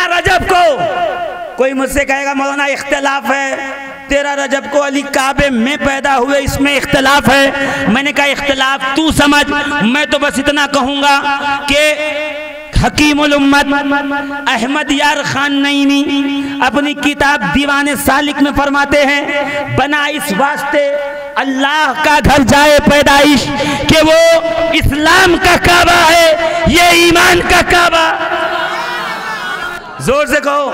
13 रजब को कोई मुझसे कहेगा मौलाना इख्तिलाफ है, 13 रजब को अली काबे में पैदा हुए, इसमें इख्तिलाफ है। मैंने कहा इख्तिलाफ तू समझ, मैं तो बस इतना कहूँगा कि हकीमुल उम्मत अहमद यार खान नईमी अपनी किताब दीवाने सालिक में फरमाते हैं, बना इस वास्ते अल्लाह का घर जाए पैदाइश कि वो इस्लाम का काबा है, ये ईमान का काबा। जोर से कहो।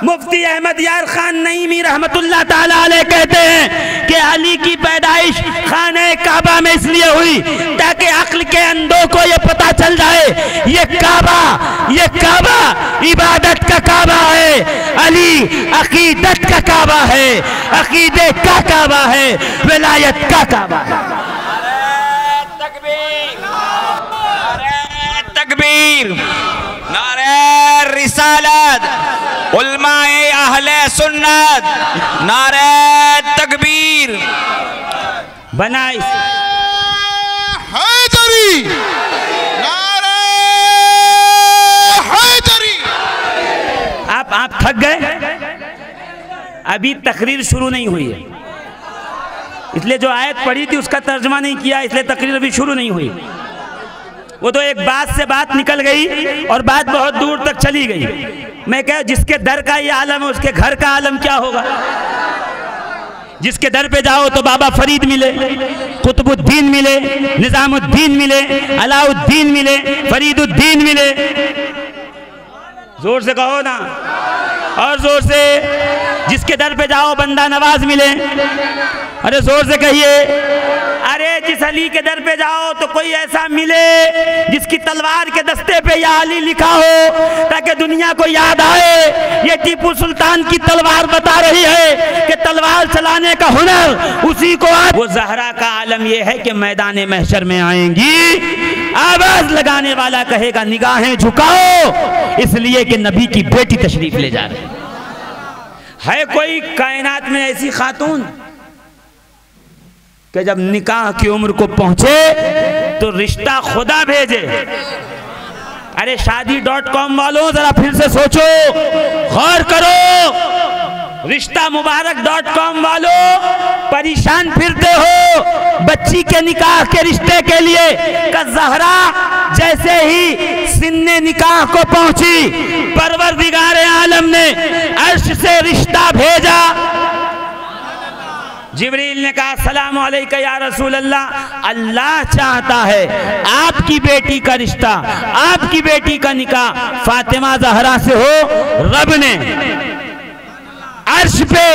मुफ्ती अहमद यार खान नईमी रहमतुल्लाह ताला अलैह कहते हैं कि अली की पैदाइश खाने काबा में इसलिए हुई ताकि अक्ल के अंधों को ये पता चल जाए ये काबा इबादत का काबा है, अली अकीदत का काबा है, अकीदे का काबा है, विलायत का काबा है। तकबीर, नारे रिसालत, उलमाए अहले सुन्नत, नारे तकबीर। बनाई हैदरी, नारे हैदरी। आप थक गए? अभी तकरीर शुरू नहीं हुई है, इसलिए जो आयत पढ़ी थी उसका तर्जमा नहीं किया, इसलिए तकरीर अभी शुरू नहीं हुई। वो तो एक बात से बात निकल गई और बात बहुत दूर तक चली गई। मैं कह जिसके दर का ये आलम है उसके घर का आलम क्या होगा। जिसके दर पे जाओ तो बाबा फरीद मिले, कुतुबुद्दीन मिले, निजामुद्दीन मिले, अलाउद्दीन मिले, फरीदुद्दीन मिले। जोर से कहो ना, और जोर से। जिसके दर पे जाओ बंदा नवाज मिले, अरे जोर से कहिए। अरे जिस अली के दर पे जाओ तो कोई ऐसा मिले जिसकी तलवार के दस्ते पे या अली लिखा हो ताकि दुनिया को याद आए ये टीपू सुल्तान की तलवार बता रही है कि तलवार चलाने का हुनर उसी को वो जहरा का आलम ये है कि मैदान महशर में आएंगी, आवाज लगाने वाला कहेगा निगाहें झुकाओ, इसलिए कि नबी की बेटी तशरीफ ले जा रही है। कोई कायनात में ऐसी खातून कि जब निकाह की उम्र को पहुंचे तो रिश्ता खुदा भेजे। अरे शादी.com वालों जरा फिर से सोचो, गौर करो। रिश्ता मुबारक.com वालों परेशान फिरते हो बच्ची के निकाह के रिश्ते के लिए। का ज़हरा जैसे ही सिन्ने निकाह को पहुंची, परवरदिगार आलम ने अर्श से रिश्ता भेजा। जिब्रील ने कहा सलाम अलैका या रसूल अल्लाह, अल्लाह चाहता है आपकी बेटी का रिश्ता, आपकी बेटी का निकाह फातिमा ज़हरा से हो। रब ने अर्श पे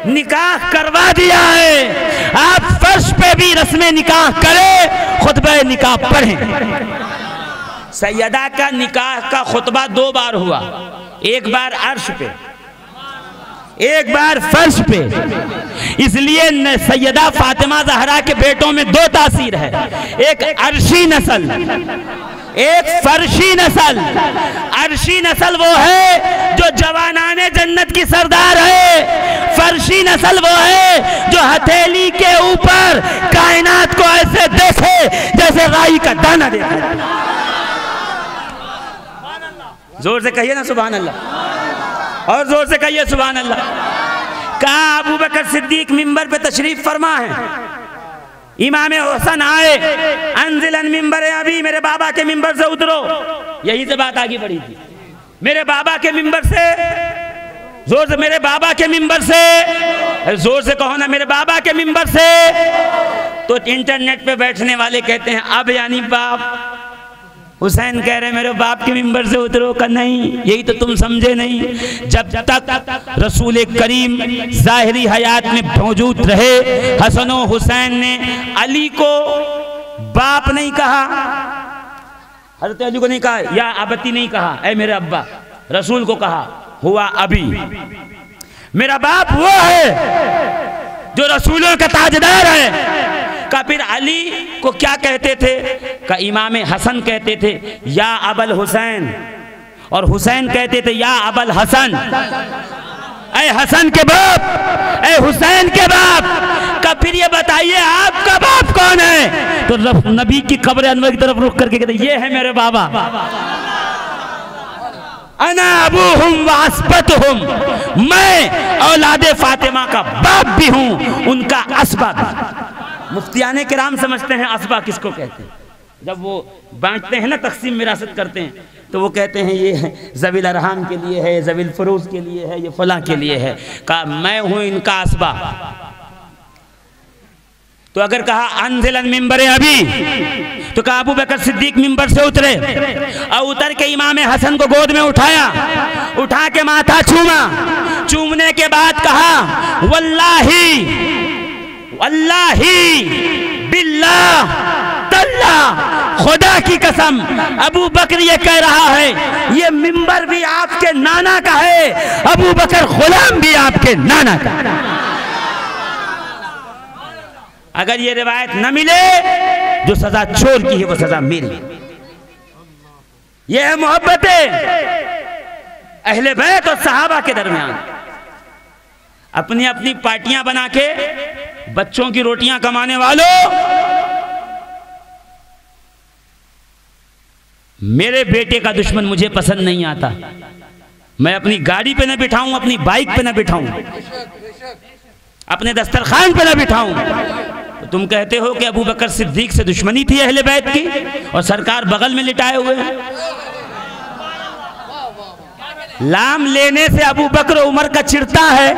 निकाह करवा दिया है, आप फर्श पे भी रस्म निकाह करें, खुतबा निकाह पढ़ें। सैयदा का निकाह का खुतबा 2 बार हुआ, एक बार अर्श पे, एक बार फर्श पे। इसलिए सैयदा फातिमा ज़हरा के बेटों में 2 तासीर है, एक अर्शी नस्ल, एक फर्शी नस्ल। अर्शी नस्ल वो है जो जवानाने जन्नत की सरदार है, फर्शी नस्ल वो है जो हथेली के ऊपर कायनात को ऐसे देखे जैसे राई का दाना देखे। जोर से कहिए ना सुभान अल्लाह, और जोर से कहिए सुभान अल्लाह। कहा अबू बकर सिद्दीक मिंबर पे तशरीफ फरमा है, इमाम हुसैन आए, अंजिलन मिंबर अभी, मेरे बाबा के मिंबर से उतरो। यही से बात आगे बढ़ी थी, मेरे बाबा के मिंबर से, जोर से मेरे बाबा के मिंबर से, जोर से कहो ना मेरे बाबा के मिंबर से। तो इंटरनेट पे बैठने वाले कहते हैं अब यानी बाप हुसैन कह रहे मेरे बाप के मिंबर से उतरो। का नहीं, यही तो तुम समझे नहीं। जब तक रसूल करीम ज़ाहिरी हयात में मौजूद रहे, हसन और हुसैन ने अली को बाप नहीं कहा, हज़रत अली को नहीं कहा या अबती नहीं कहा, ऐ मेरे अब्बा। रसूल को कहा हुआ अभी, मेरा बाप वो है जो रसूलों का ताजदार है। का फिर अली को क्या कहते थे? का इमाम हसन कहते थे या अबल हुसैन, और हुसैन कहते थे या अबल हसन। ऐ हसन के बाप, ऐ हुसैन के बाप। का फिर ये बताइए आपका बाप कौन है? तो नबी की कब्र अनवर की तरफ रुख करके कहते ये है मेरे बाबा। अना अबूहुम व अस्बतुहुम, मैं औलादे फातिमा का बाप भी हूं, उनका असबा भी। मुफ्तियाने किराम समझते हैं असबा किसको कहते हैं। जब वो बांटते हैं ना, तकसीम विरासत करते हैं, तो वो कहते हैं ये ज़वील अरहाम के लिए है, ज़वील फुरूज के लिए है, ये फलां के लिए है। कहा मैं हूं इनका असबा। तो अगर कहा अनज़िलन मिंबरे अभी, तो कहा अबू बकर सिद्दीक मिंबर से उतरे और उतर के इमाम हसन को गोद में उठाया, उठा के माथा चूमा। चूमने के बाद कहा वल्लाही वल्लाही बिल्लाह तल्लाह, खुदा की कसम अबू बकर ये कह रहा है, ये मिंबर भी आपके नाना का है, अबू बकर गुलाम भी आपके नाना का। अगर ये रिवायत न मिले, जो सजा चोर की है वो सजा मेरी। ये है मोहब्बतें अहले बैत और सहाबा के दरमियान। अपनी अपनी पार्टियां बना के बच्चों की रोटियां कमाने वालों, मेरे बेटे का दुश्मन मुझे पसंद नहीं आता। मैं अपनी गाड़ी पे न बिठाऊं, अपनी बाइक पे न बिठाऊं, अपने दस्तरखान पे न बिठाऊं। तो तुम कहते हो कि अबू बकर सिद्दीक से दुश्मनी थी अहले बैत की, और सरकार बगल में लिटाए हुए हैं। लाम लेने से अबू बकर उमर का चिढ़ता है,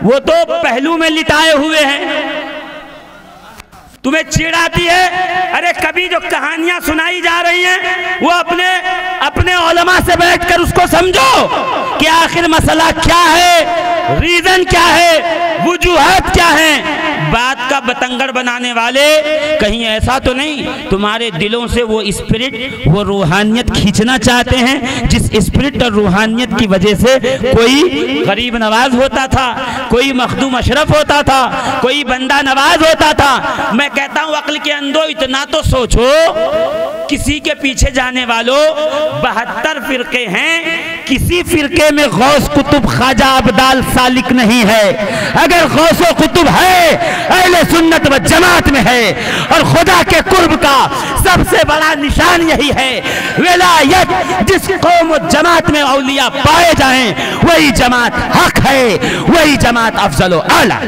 वो तो पहलू में लिटाए हुए हैं। तुम्हें चिढ़ आती है? अरे कभी जो कहानियां सुनाई जा रही हैं, वो अपने उलमा से बैठकर उसको समझो कि आखिर मसला क्या है, रीजन क्या है, वजूहात क्या है। बात का बतंगड़ बनाने वाले कहीं ऐसा तो नहीं तुम्हारे दिलों से वो स्पिरिट, वो रूहानियत खींचना चाहते हैं, जिस स्पिरिट और रूहानियत की वजह से कोई गरीब नवाज होता था, कोई मखदूम अशरफ होता था, कोई बंदा नवाज होता था। मैं कहता हूं अक्ल के अंदो इतना तो सोचो, किसी के पीछे जाने वालों 72 फिरके हैं, किसी फिरके में गौस कुतुब ख्वाजा अब्दाल सालिक नहीं है। अगर गौसो कुतुब है, अहले सुन्नत व जमात में है, और खुदा के कुर्ब का सबसे बड़ा निशान यही है, विलायत। जिस कौम व जमात में औलिया पाए जाएं, वही जमात हक है, वही जमात अफजल व आला।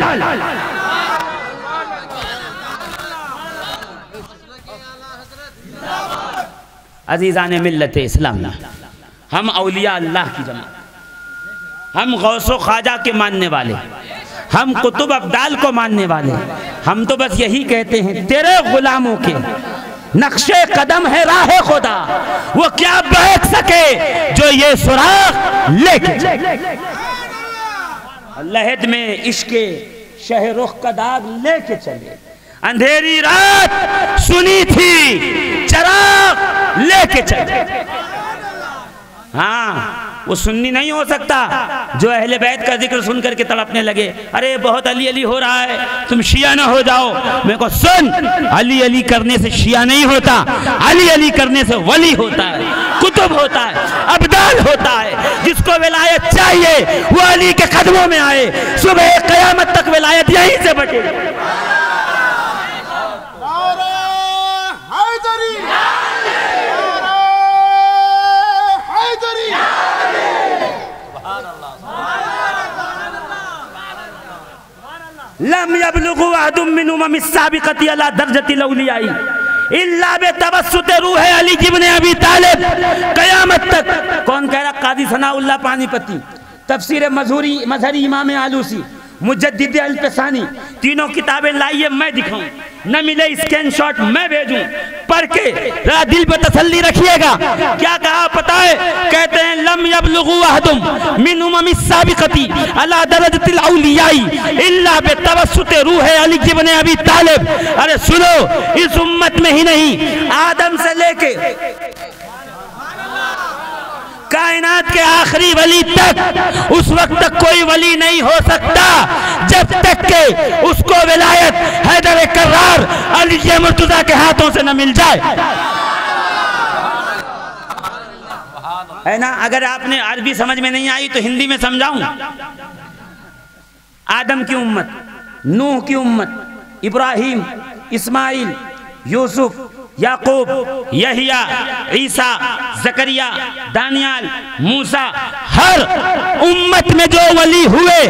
अजीज़ान मिल्लत इस्लाम, हम औलिया अल्लाह की जमात, हम गौसो ख्वाजा के मानने वाले, हम कुतुब अब्दाल को मानने वाले, हम तो बस यही कहते हैं तेरे गुलामों के नक्शे कदम है राह खुदा, वो क्या बहक सके जो ये सुराग लेके। लहद में इश्के शहरुख का दाग लेके चले, अंधेरी रात सुनी थी चराग लेके चले। हाँ, वो सुन्नी नहीं हो सकता जो अहले बैत का जिक्र सुन करके तड़पने लगे, अरे बहुत अली अली हो रहा है, तुम शिया ना हो जाओ। मेरे को सुन, अली अली करने से शिया नहीं होता, अली अली करने से वली होता है, कुतुब होता है, अब्दाल होता है। जिसको विलायत चाहिए वो अली के कदमों में आए, सुबह क़यामत तक विलायत यहीं से बटे। लम यबलुगु अहदुम मिन उमम अस्साबिक़ति अला दर्जतिल औलियाई इल्ला बितवस्सुत रूह अली इब्न अबी तालिब। क़यामत तक। कौन कह रहा? काजी सनाउल्लाह पानीपती, तफसीर मजहरी इमाम आलूसी, मुजद्दिद अल-पेसानी, तीनों किताबें लाइए मैं दिखाऊं, न मिले स्क्रीनशॉट मैं भेजूं, पढ़ के जरा दिल पे तसल्ली रखिएगा। क्या कहा पता है? कहते हैं लम यबलुगु अहदुम मिन उमम अस्साबिक़ति अला दरजतिल औलियाई इल्ला बितवस्सुत रूह अली इब्न अबी तालिब। अरे सुनो, इस उम्मत में ही नहीं, आदम से लेके कायनात के आखिरी वली तक, उस वक्त तक कोई वली नहीं हो सकता जब तक के उसको विलायत हैदर कर्रार अली मुर्तज़ा के हाथों से न मिल जाए, है ना। अगर आपने अरबी समझ में नहीं आई तो हिंदी में समझाऊं। आदम की उम्मत, नूह की उम्मत, इब्राहिम, इस्माइल, यूसुफ, याकूब, यहिया, ईसा, जकरिया, दानियाल, मूसा, हर उम्मत में जो वली हुए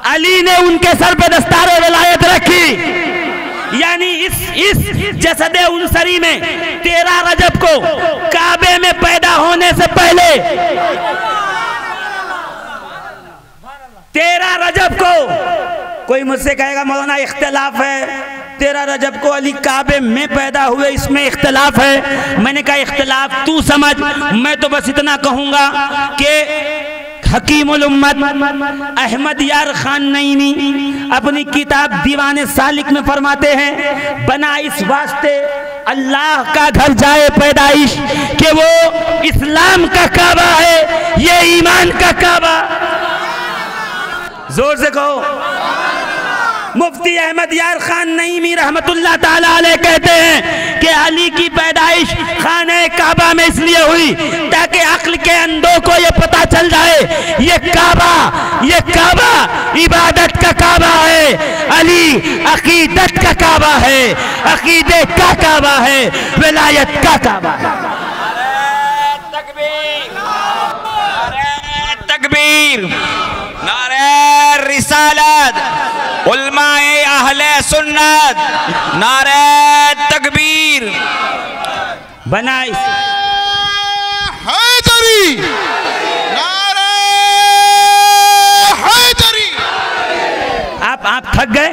अली ने उनके सर पे दस्तार विलायत रखी। यानी इस जसद उनसरी में 13 रजब को काबे में पैदा होने से पहले 13 रजब को, कोई मुझसे कहेगा मौलाना इख्तिलाफ है, 13 रजब को अली काबे में पैदा हुए, इसमें इख्तिलाफ है। मैंने कहा इख्तिलाफ तू समझ, मैं तो बस इतना कहूंगा कि हकीमुल उम्मत अहमद यार खान नईमी अपनी किताब दीवाने सालिक में फरमाते हैं, बना इस वास्ते अल्लाह का घर जाए पैदाइश कि वो इस्लाम का काबा है, ये ईमान का काबा। जोर से कहो। मुफ्ती अहमद यार खान नईमी रहमतुल्लाह ताला अलैह कहते हैं कि अली की पैदाइश खाने काबा में इसलिए हुई ताकि अक्ल के अंधों को ये पता चल जाए ये काबा इबादत का काबा है, अली अकीदत का काबा है, अकीदे का काबा है, विलायत का काबा है। तकबीर, नारे रिसालत, उलमाए अहले सुन्नत, नारे तकबीर। बना हैदरी, नारे हैदरी। आप थक गए,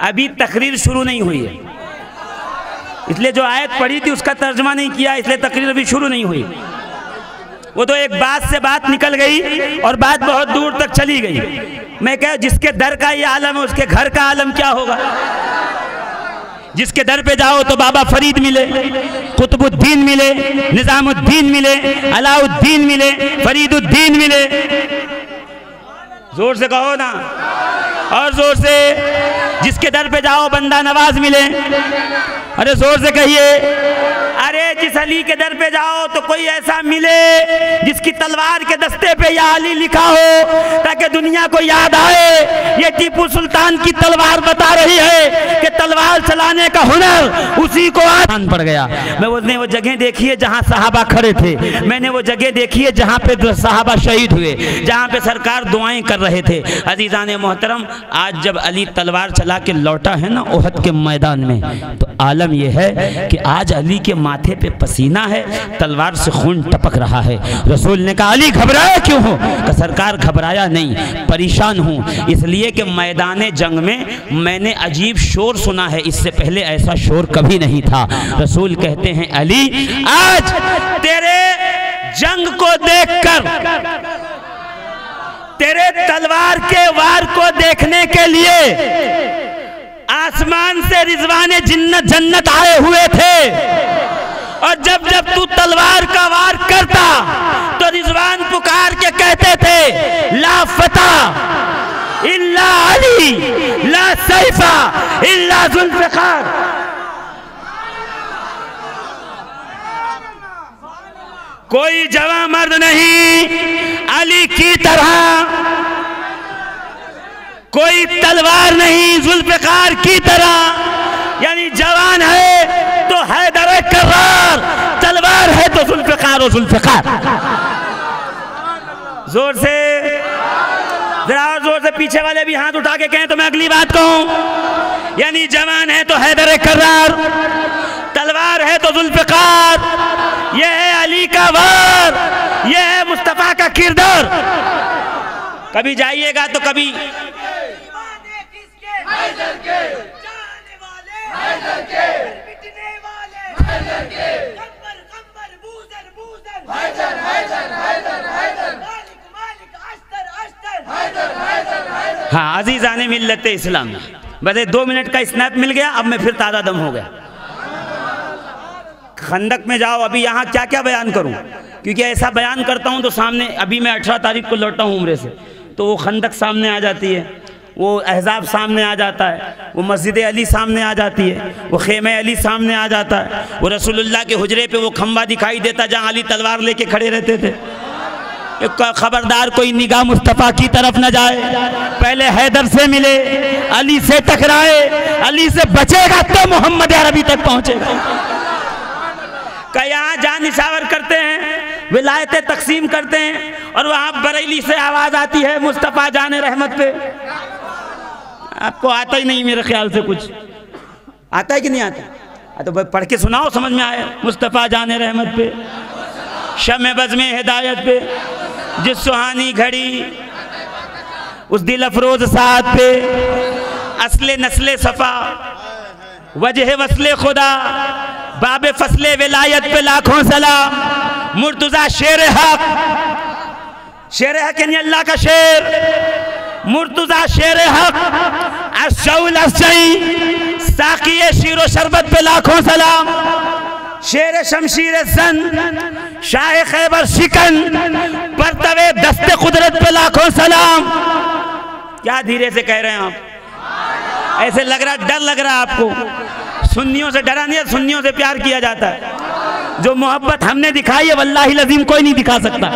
अभी तकरीर शुरू नहीं हुई है, इसलिए जो आयत पढ़ी थी उसका तर्जुमा नहीं किया, इसलिए तकरीर अभी शुरू नहीं हुई। वो तो एक बात से बात निकल गई और बात बहुत दूर तक चली गई। मैं कह, जिसके दर का ये आलम है उसके घर का आलम क्या होगा। जिसके दर पे जाओ तो बाबा फरीद मिले, कुतुबुद्दीन मिले, निजामुद्दीन मिले, अलाउद्दीन मिले, फरीदुद्दीन मिले। जोर से कहो ना, और जोर से। जिसके दर पे जाओ बंदा नवाज मिले, अरे जोर से कहिए। अरे जिस अली के दर पे जाओ तो कोई ऐसा मिले जिसकी तलवार के दस्ते पे या अली लिखा हो ताकि दुनिया को याद आए ये टीपू सुल्तान की तलवार बता रही है कि तलवार चलाने का हुनर उसी को आसान पड़ गया। मैंने वो जगह देखी है जहाँ सहाबा खड़े थे, मैंने वो जगह देखी है जहाँ पे सहाबा शहीद हुए, जहाँ पे सरकार दुआएं कर रहे थे। अजीज़ान मोहतरम, आज जब अली तलवार चला के लौटा है ना ओहद के मैदान में, तो आलम यह है कि आज अली के माथे पे पसीना है, तलवार से खून टपक रहा है। रसूल ने कहा अली घबराया क्यों हो? कि सरकार घबराया नहीं, परेशान हूँ इसलिए कि मैदान जंग में मैंने अजीब शोर सुना है, इससे पहले ऐसा शोर कभी नहीं था। रसूल कहते हैं अली आज तेरे जंग को देखकर, तेरे तलवार के वार को देखने के लिए आसमान से रिजवाने जन्नत आए हुए थे, और जब जब तू तलवार का वार करता तो रिजवान पुकार के कहते थे ला फता इल्ला अली, ला सैफा इल्ला जुल्फिकार। कोई जवां मर्द नहीं अली की तरह, कोई तलवार नहीं जुल्फिकार की तरह। यानी जवान है तो हैदर कर्रार, तलवार है तो जुल्फिकार और जुल्फिकार। जोर से, जरा और जोर से पीछे वाले भी हाथ उठा के कहें तो मैं अगली बात कहूं। यानी जवान है तो हैदर कर्रार, तलवार है तो जुल्फिकार। यह है अली का वार, यह है मुस्तफा का किरदार। कभी जाइएगा तो कभी हाँ अजीज़ाने मिल्लत इस्लाम, बस 2 मिनट का स्नैप मिल गया, अब मैं फिर ताज़ा दम हो गया। खंदक में जाओ, अभी यहाँ क्या क्या बयान करूँ, क्योंकि ऐसा बयान करता हूँ तो सामने, अभी मैं 18 तारीख को लौटा हूँ उम्रे से, तो वो खंदक सामने आ जाती है, वो अहज़ाब सामने आ जाता है, वो मस्जिद अली सामने आ जाती है, वो खेमे अली सामने आ जाता है, वो रसूलुल्लाह के हुजरे पे वो खंबा दिखाई देता जहाँ अली तलवार लेके खड़े रहते थे। खबरदार कोई निगाह मुस्तफ़ा की तरफ न जाए, पहले हैदर से मिले, अली से टकराए, अली से बचेगा तो मोहम्मद अरबी तक पहुंचेगा। यहाँ जान निशावर करते हैं, विलायतें तकसीम करते हैं, और वहाँ बरेली से आवाज आती है मुस्तफ़ा जाने रहमत पे। आपको आता ही नहीं मेरे ख्याल से, कुछ आता है कि नहीं आता? तो पढ़ के सुनाओ, समझ में आए। मुस्तफ़ा जाने रहमत पे, शमे बज़्मे हिदायत पे, जिस सुहानी घड़ी उस दिल अफरोज साथ पे, असले नस्ले सफ़ा वजह वसले खुदा, बाबे फसले विलायत पे लाखों सलाम। मुर्तज़ा शेर हक, शेर हक यानी अल्लाह का शेर, मुर्तज़ा शेर हक, अशौल असई साक़िए शीरो शरबत पे लाखों सलाम। शेर शमशीर सन, शाह खैबर शिकन, परतवे दस्ते कुदरत पे लाखों सलाम। क्या धीरे से कह रहे हैं आप? ऐसे लग रहा, डर लग रहा है आपको। सुन्नियों से डरा नहीं है, सुन्नियों से प्यार किया जाता है। जो मोहब्बत हमने दिखाई है वल्लाही लजीम कोई नहीं दिखा सकता।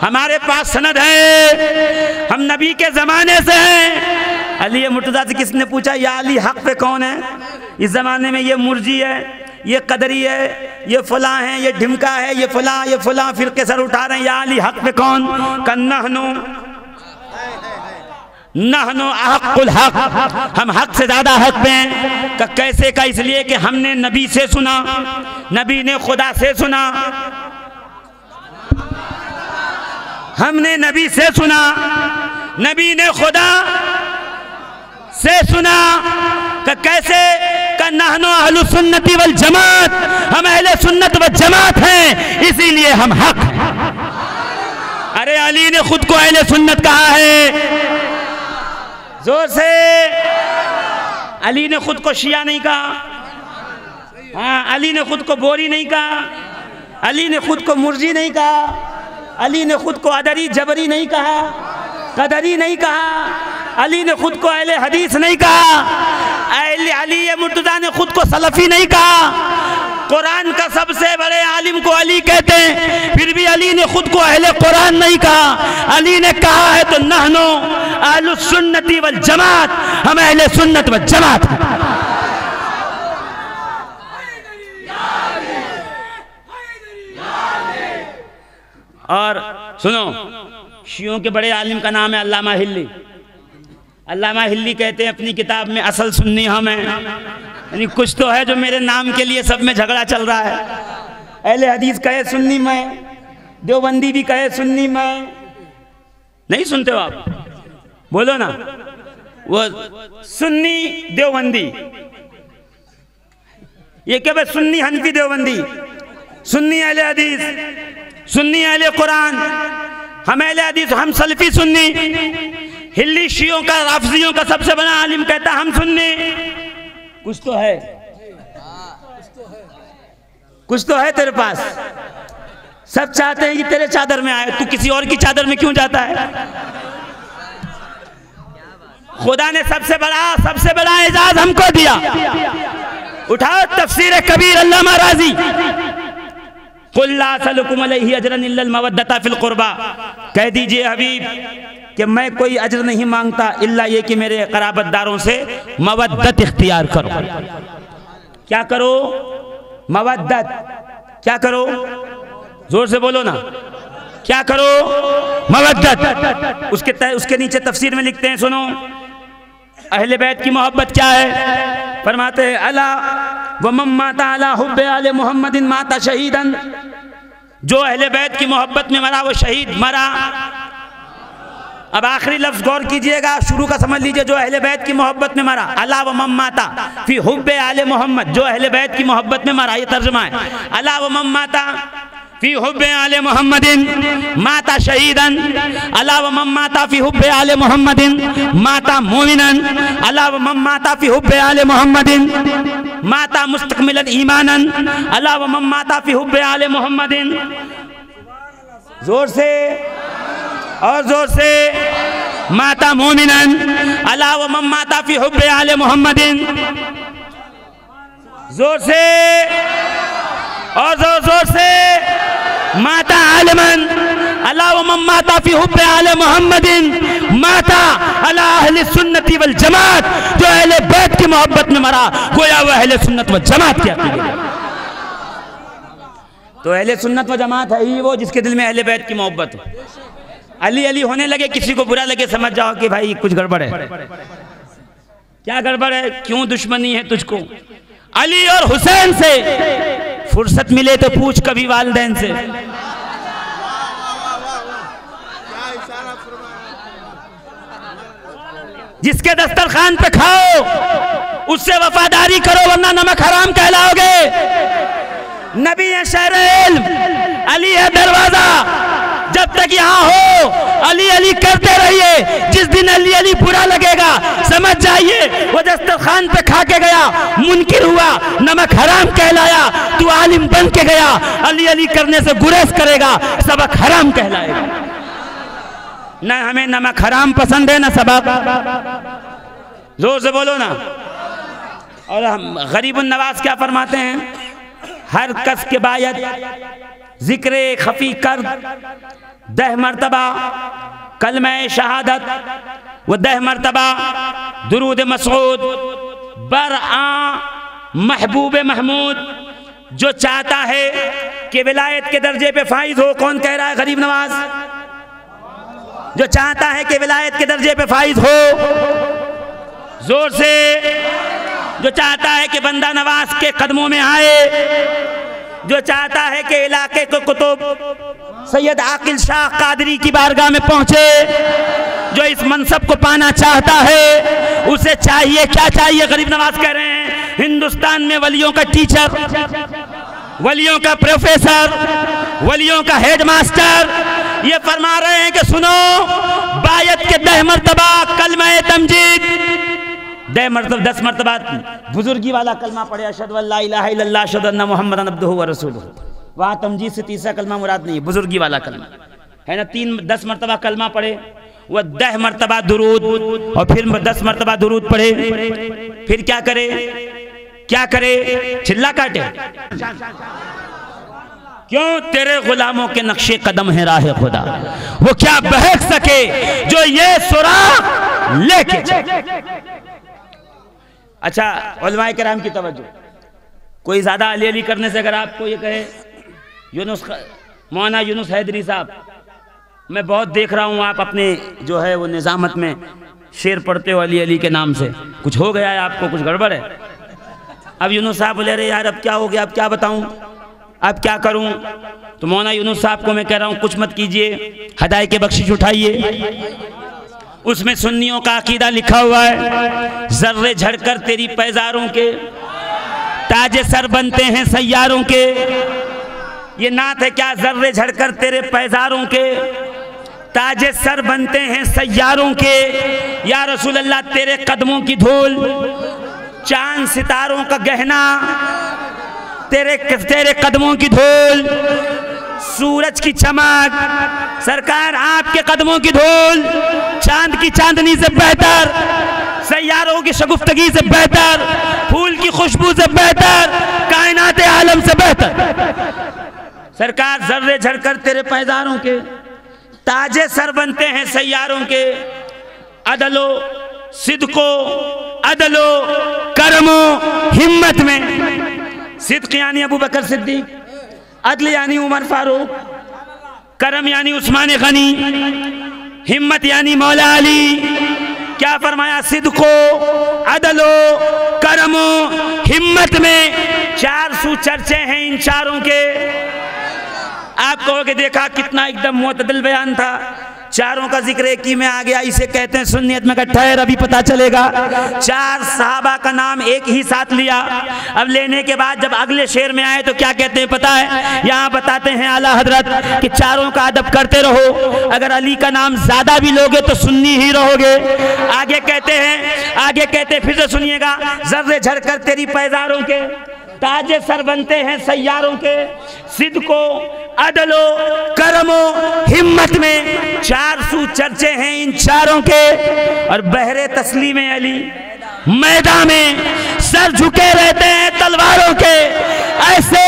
हमारे पास सनद है, हम नबी के ज़माने से हैं। अली मुर्तज़ा से किसने पूछा या अली हक पे कौन है? इस ज़माने में ये मुर्जी है, ये कदरी है, ये फलां है, ये ढिमका है, ये फलां फिरके सर उठा रहे हैं। या अली हक पे कौन? नहनो अहक़ुल हक, हम हक से ज़्यादा हक पे हैं। का कैसे का? इसलिए कि हमने नबी से सुना, नबी ने खुदा से सुना, हमने नबी से सुना, नबी ने खुदा से सुना। का कैसे? का नहनो अहलु सुन्नती वल जमात, हम अहले सुन्नत व जमात हैं, इसीलिए हम हक। अरे अली ने खुद को अहले सुन्नत कहा है, जोर से। अली ने खुद को शिया नहीं कहा, हाँ, अली ने खुद को बोरी नहीं कहा, अली ने खुद को मुर्जी नहीं कहा, अली ने खुद को अदरी जबरी नहीं कहा, कदरी नहीं कहा, अली ने खुद को अहले हदीस नहीं कहा, अली मुर्तज़ा ने खुद को सलफी नहीं कहा। कुरान का सबसे बड़े आलिम को अली कहते हैं, फिर भी अली ने खुद को अहले कुरान नहीं कहा। अली ने कहा है तो नहनो अहलुस सुन्नती वल जमात, हम अहले सुन्नत व जमात हैं। और सुनो, शियों के बड़े आलिम का नाम है अल्लामा हिल्ली। अल्लामा हिल्ली कहते हैं अपनी किताब में, असल सुन्नी हम हैं, यानी कुछ तो है जो मेरे नाम के लिए सब में झगड़ा चल रहा है। अहले हदीस कहे सुन्नी मैं, देवबंदी भी कहे सुन्नी मैं। नहीं सुनते हो आप? बोलो ना। वो सुन्नी देवबंदी, ये क्या? सुन्नी हनफी देवबंदी, सुन्नी अहले हदीस, सुन्नी अहले कुरान, हम अहले हदीस, हम सलफी सुन्नी। हिल्ली शियों का, राफिजियों का सबसे बड़ा आलिम कहता हम सुन्नी। कुछ तो है, कुछ तो है तेरे पास। सब चाहते हैं कि तेरे चादर में आए, तू किसी और की चादर में क्यों जाता है? खुदा ने सबसे बड़ा एजाज हमको दिया। उठाओ तफसीर कबीर अल्लामा राजी, कुल ला असलुकुम अलैहि अजरन इल्लल मवद्दता फिल कुर्बा। कह दीजिए हबीब कि मैं कोई अजर नहीं मांगता इल्ला ये कि मेरे कराबतदारों से मवद्दत इख्तियार करो। क्या करो? मवद्दत। क्या करो? जोर से बोलो ना। क्या करो? मवद्दत। उसके नीचे तफसीर में लिखते हैं, सुनो, अहले बैत की मोहब्बत क्या है? फरमाते हैं अला व मम माता अला हुब्बे आले मुहम्मदिन माता शहीदन। जो अहले बैत की मोहब्बत में मरा वो शहीद मरा। अब आखिरी लफ्ज गौर कीजिएगा, शुरू का समझ लीजिए। जो अहले बैत की मोहब्बत में मरा, अला व मम माता फी हुब्बे आले मोहम्मद, जो अहले बैत की मोहब्बत में मरा, ये तर्जुमा है। अला व मम माता फी हुब्बे आले मोहम्मदिन माता शहीदन, अला व मम माता फी हुब्बे आले मोहम्मदिन माता मोमिनन, अला व मम माता फी हुब्बे आले मोहम्मदिन माता मुस्तकमिलन ईमानन, अला व मम माता फी हुब्बे आले मोहम्मदिन। जोर से और जोर से, माता मोमिनन, अला व मम माता फी हुब्बे आले मोहम्मदिन। जोर से और जोर जोर से, माता आलमन, अला व मन माता फी हुब्बे आले मोहम्मदिन माता अला अहले सुन्नती वल जमात, जो अहले बैत की मोहब्बत में मरा गोया वह अहले सुन्नत व जमात की अकीदे। तो अहले सुन्नत व जमात है ही वो जिसके दिल में अहले बैत की मोहब्बत हो। अली अली होने लगे, किसी को बुरा लगे, समझ जाओ कि भाई कुछ गड़बड़ है। क्या गड़बड़ है, क्यों दुश्मनी है तुझको? अली और हुसैन से फुर्सत मिले तो पूछ कभी वालिदैन से। जिसके दस्तरखान पे खाओ उससे वफादारी करो, वरना नमक हराम कहलाओगे। नबी है शहर इल्म, अली है दरवाजा। जब तक यहाँ हो अली अली करते रहिए। जिस दिन अली अली बुरा लगेगा समझ जाइए वो दस्तरखान पे खा के गया, मुनकिर हुआ, नमक हराम कहलाया, तू आलिम बन के गया, अली अली करने से गुरेज करेगा, सबक हराम कहलाएगा। न हमें नमक हराम पसंद है न सबक। जोर से बोलो ना। और हम गरीबुन नवाज क्या फरमाते हैं, हर कस के बायत जिक्रे खफी कर 10 मरतबा कलमे शहादत व 10 मरतबा दुरूद मसऊद बरआ महबूब महमूद। जो चाहता है कि विलायत के दर्जे पे फाइज हो, कौन कह रहा है? गरीब नवाज। जो चाहता है कि विलायत के दर्जे पे फाइज हो, जोर से। जो चाहता है कि बंदा नवाज के कदमों में आए, जो चाहता है कि इलाके को कुतुब सैयद आकिल शाह कादरी की बारगाह में पहुंचे, जो इस मनसब को पाना चाहता है, उसे चाहिए क्या चाहिए? गरीब नवाज कह रहे हैं हिंदुस्तान में वलियों का टीचर, वलियों का प्रोफेसर, वलियों का हेडमास्टर। ये फरमा रहे हैं कि सुनो, बायत के 10 मरतबा कलमा तमजीद, 10 मरतबा बुजुर्गी वाला कलमा पढ़े, अशहदु अल्ला इलाहा इल्लल्लाह अशहदु अन्ना मुहम्मदन अब्दुहु व रसूलुहु। वहाँ तमजीद से तीसरा कलमा मुराद नहीं है, बुजुर्गी वाला कलमा है ना। 10 मरतबा कलमा पढ़े, वह 10 मरतबा दुरूद, और फिर 10 मरतबा दुरूद पढ़े, फिर क्या करे? क्या करे? चिल्ला काटे। क्यों? तेरे गुलामों के नक्शे कदम है राह खुदा, वो क्या बहक सके जो ये सुराग लेके। अच्छा, उलमाए किराम की तवज्जो। कोई ज़्यादा अली अली करने से अगर आपको ये कहे, मौलाना यूनुस हैदरी साहब, मैं बहुत देख रहा हूँ आप अपने जो है वो निज़ामत में शेर पढ़ते हो अली अली के नाम से, कुछ हो गया है आपको, कुछ गड़बड़ है। अब यूनुस साहब बोले अरे यार अब क्या हो गया, अब क्या बताऊँ, अब क्या करूँ? तो मौलाना यूनुस साहब को मैं कह रहा हूँ कुछ मत कीजिए, हदाये के बख्शिश उठाइए। उसमें सुन्नियों का अकीदा लिखा हुआ है, जर्रे झड़कर तेरी पैजारों के ताजे सर बनते हैं सैयारों के। ये नात है क्या? जर्रे झड़कर तेरे पैजारों के ताजे सर बनते हैं सैयारों के। या रसूल अल्लाह तेरे कदमों की धूल, चांद सितारों का गहना, तेरे कदमों की धूल, सूरज की चमक, सरकार आपके कदमों की धूल चांद की चांदनी से बेहतर, सैयारों की शगुफ्तगी से बेहतर, फूल की खुशबू से बेहतर, कायनात आलम से बेहतर। सरकार जर्रे झड़कर तेरे पैजारों के ताजे सर बनते हैं सैयारों के। अदलो सिद्को, अदलो करमो हिम्मत में। सिद्क यानी अबू बकर सिद्दीक, अदल यानी उमर फारूक, करम यानी उस्मान गनी, हिम्मत यानी मौला अली। क्या फरमाया? सिद्को, अदलो, करमो, हिम्मत में 400 चर्चे हैं इन चारों के। आप कहोगे देखा कितना एकदम मुतदिल बयान था, चारों का जिक्र एक ही में आ गया, इसे कहते हैं सुन्नियत में। ठहर अभी पता चलेगा। 4 सहाबा का नाम एक ही साथ लिया। अब लेने के बाद जब अगले शेर में आए तो क्या कहते हैं पता है? यहाँ बताते हैं आला हजरत कि चारों का अदब करते रहो, अगर अली का नाम ज्यादा भी लोगे तो सुन्नी ही रहोगे। आगे कहते फिर से सुनिएगा, जर्रे झड़कर तेरी पैजारों के ताजे सर बनते हैं सैयारों के। सिद्को, अदलो, करमो, हिम्मत में 400 चर्चे हैं इन चारों के। और बहरे तस्लीम अली मैदान में सर झुके रहते हैं तलवारों के। ऐसे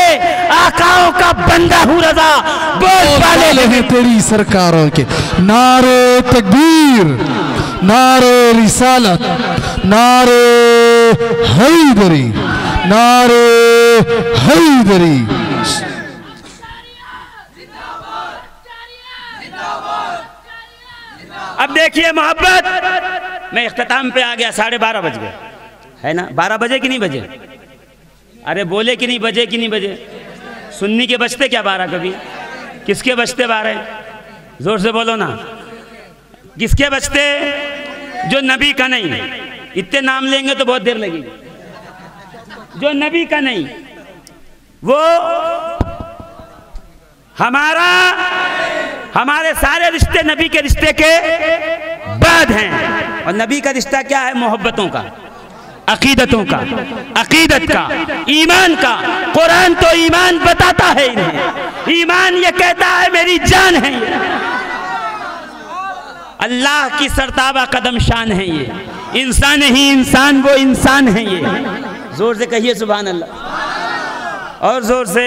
आकाओं का बंदा अल्लाहु रज़ा बोल वाले हैं तेरी सरकारों के। नारे तकबीर, नारे रिसालत, नारे हैदरी, नारे हैदरी। अब देखिए मोहब्बत, मैं इख्तिताम पे आ गया, 12:30 बज गए है ना। 12 बजे कि नहीं बजे? अरे बोले कि नहीं बजे कि नहीं बजे? सुन्नी के बजते क्या 12 कभी? किसके बजते 12? जोर से बोलो ना, किसके बजते? जो नबी का नहीं। इतने नाम लेंगे तो बहुत देर लगेगी। जो नबी का नहीं वो हमारे सारे रिश्ते नबी के रिश्ते के बाद हैं। और नबी का रिश्ता क्या है? मोहब्बतों का, अकीदतों का, अकीदत का, ईमान का। कुरान तो ईमान बताता है इन्हें। ईमान ये कहता है मेरी जान है ये, अल्लाह की सरताबा कदम शान है ये, इंसान ही इंसान वो इंसान है ये। जोर से कहिए सुभान अल्लाह, और जोर से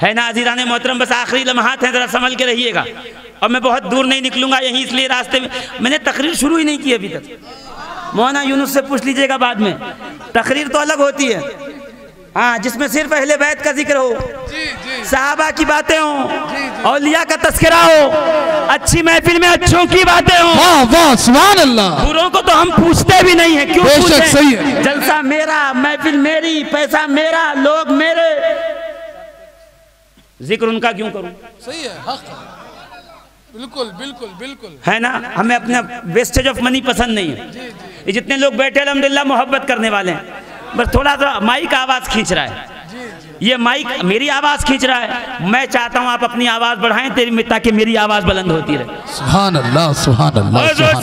है ना। अज़ीज़ान मोहतरम, बस आखिरी लम्हात हैं, ज़रा संभल के रहिएगा। और मैं बहुत दूर नहीं निकलूंगा, यहीं इसलिए रास्ते में मैंने तकरीर शुरू ही नहीं की अभी तक। मौलाना यूनुस से पूछ लीजिएगा बाद में। तकरीर तो अलग होती है, हाँ, जिसमें सिर्फ अहले बैत का जिक्र हो, सहाबा की बातें हो, औलिया का तस्करा हो, अच्छी महफिल में अच्छों की बातें हो। वाह वाह सुभान अल्लाह। बुरों को तो हम पूछते भी नहीं है, क्यों पूछें? सही है। जलसा मेरा, महफिल मेरी, पैसा मेरा, लोग मेरे, जिक्र उनका क्यों करूं? सही है, हक है। बिल्कुल बिल्कुल बिल्कुल है ना। हमें अपना वेस्टेज ऑफ मनी पसंद नहीं है। ये जितने लोग बैठे अल्हम्दुलिल्लाह मोहब्बत करने वाले हैं, बस थोड़ा सा माइक आवाज़ खींच रहा है। ये माइक मेरी आवाज़ खींच रहा है। मैं चाहता हूँ आप अपनी आवाज़ बढ़ाएं ताकि मेरी आवाज़ बुलंद होती रहे। सुभान अल्लाह, सुभान अल्लाह, सुभान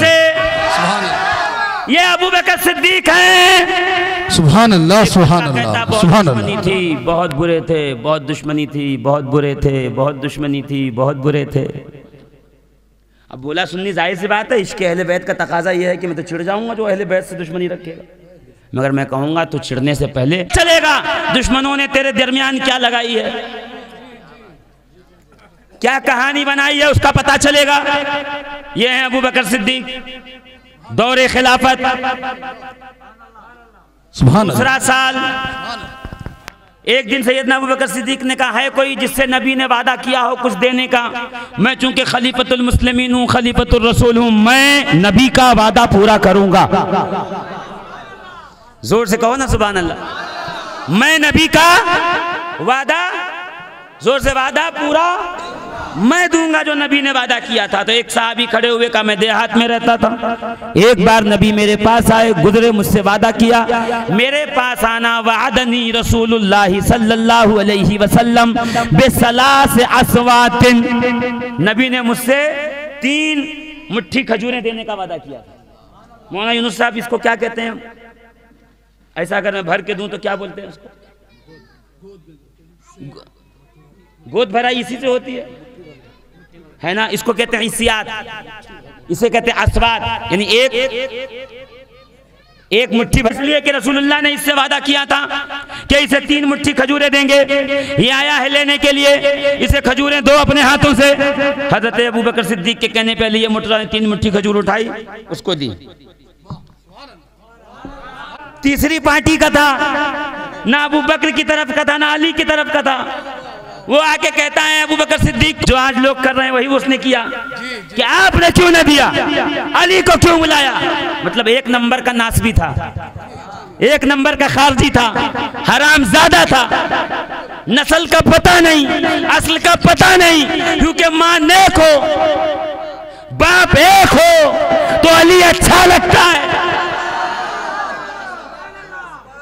अल्लाह। ये अबू बकर सिद्दीक हैं। सुभान अल्लाह, सुभान अल्लाह, सुभान अल्लाह। थी, बहुत बुरे थे, बहुत दुश्मनी थी, बहुत बुरे थे, बहुत दुश्मनी थी, बहुत बुरे थे। अब बोला सुन्नी, जाहिर सी बात है, इश्क़ अहले बैत का तकाजा यह है कि मैं तो चिढ़ जाऊंगा जो अहले बैत से दुश्मनी रखेगा। मगर मैं कहूंगा तो चिढ़ने से पहले चलेगा, दुश्मनों ने तेरे दरमियान क्या लगाई है, क्या कहानी बनाई है, उसका पता चलेगा। ये है अबू बकर सिद्दीक, दौरे खिलाफत, दूसरा साल। एक दिन सैयदना अबू बकर सिद्दीक ने कहा, है कोई जिससे नबी ने वादा किया हो कुछ देने का? मैं चूंकि खलीफतुल मुस्लिमीन हूँ, खलीफतुर रसूल हूँ, मैं नबी का वादा पूरा करूंगा। जोर से कहो ना सुभान अल्लाह। मैं नबी का वादा, जोर से वादा पूरा मैं दूंगा जो नबी ने वादा किया था। तो एक साहबी खड़े हुए कहा, मैं देहात में रहता था, एक बार नबी मेरे पास आए, गुजरे, मुझसे वादा किया, मेरे पास आना। वअदनी रसूलुल्लाह सल्लल्लाहु अलैहि वसल्लम बिसलास अस्वातिन, नबी ने मुझसे 3 मुट्ठी खजूरें देने का वादा किया था। मौलाना यूनुस साहब, इसको क्या कहते हैं? ऐसा अगर मैं भर के दूं तो क्या बोलते हैं उसको? गोद भराई इसी से होती है ना। इसको कहते हैं इसियात, इसे कहते हैं अस्वाद, यानी एक मुट्ठी भर लिए कि रसूलुल्लाह ने इससे वादा किया था कि इसे 3 मुट्ठी खजूरें देंगे। ये आया है लेने के लिए, इसे खजूरें दो अपने हाथों से। हजरत अबू बकर सिद्दीक के कहने पे लिए मुट्ठा ने 3 मुट्ठी खजूर उठाई, उसको दी। तीसरी पार्टी का था, ना अबू बकर की तरफ का था, ना अली की तरफ का था। वो आके कहता है, अबू बकर सिद्दीक, जो आज लोग कर रहे हैं वही उसने किया, कि आपने क्यों न दिया, अली को क्यों बुलाया? मतलब 1 नंबर का नासबी था, 1 नंबर का खारजी था, हरामजादा था, नस्ल का पता नहीं, असल का पता नहीं, क्योंकि मां नेक हो, बाप एक हो तो अली अच्छा लगता है।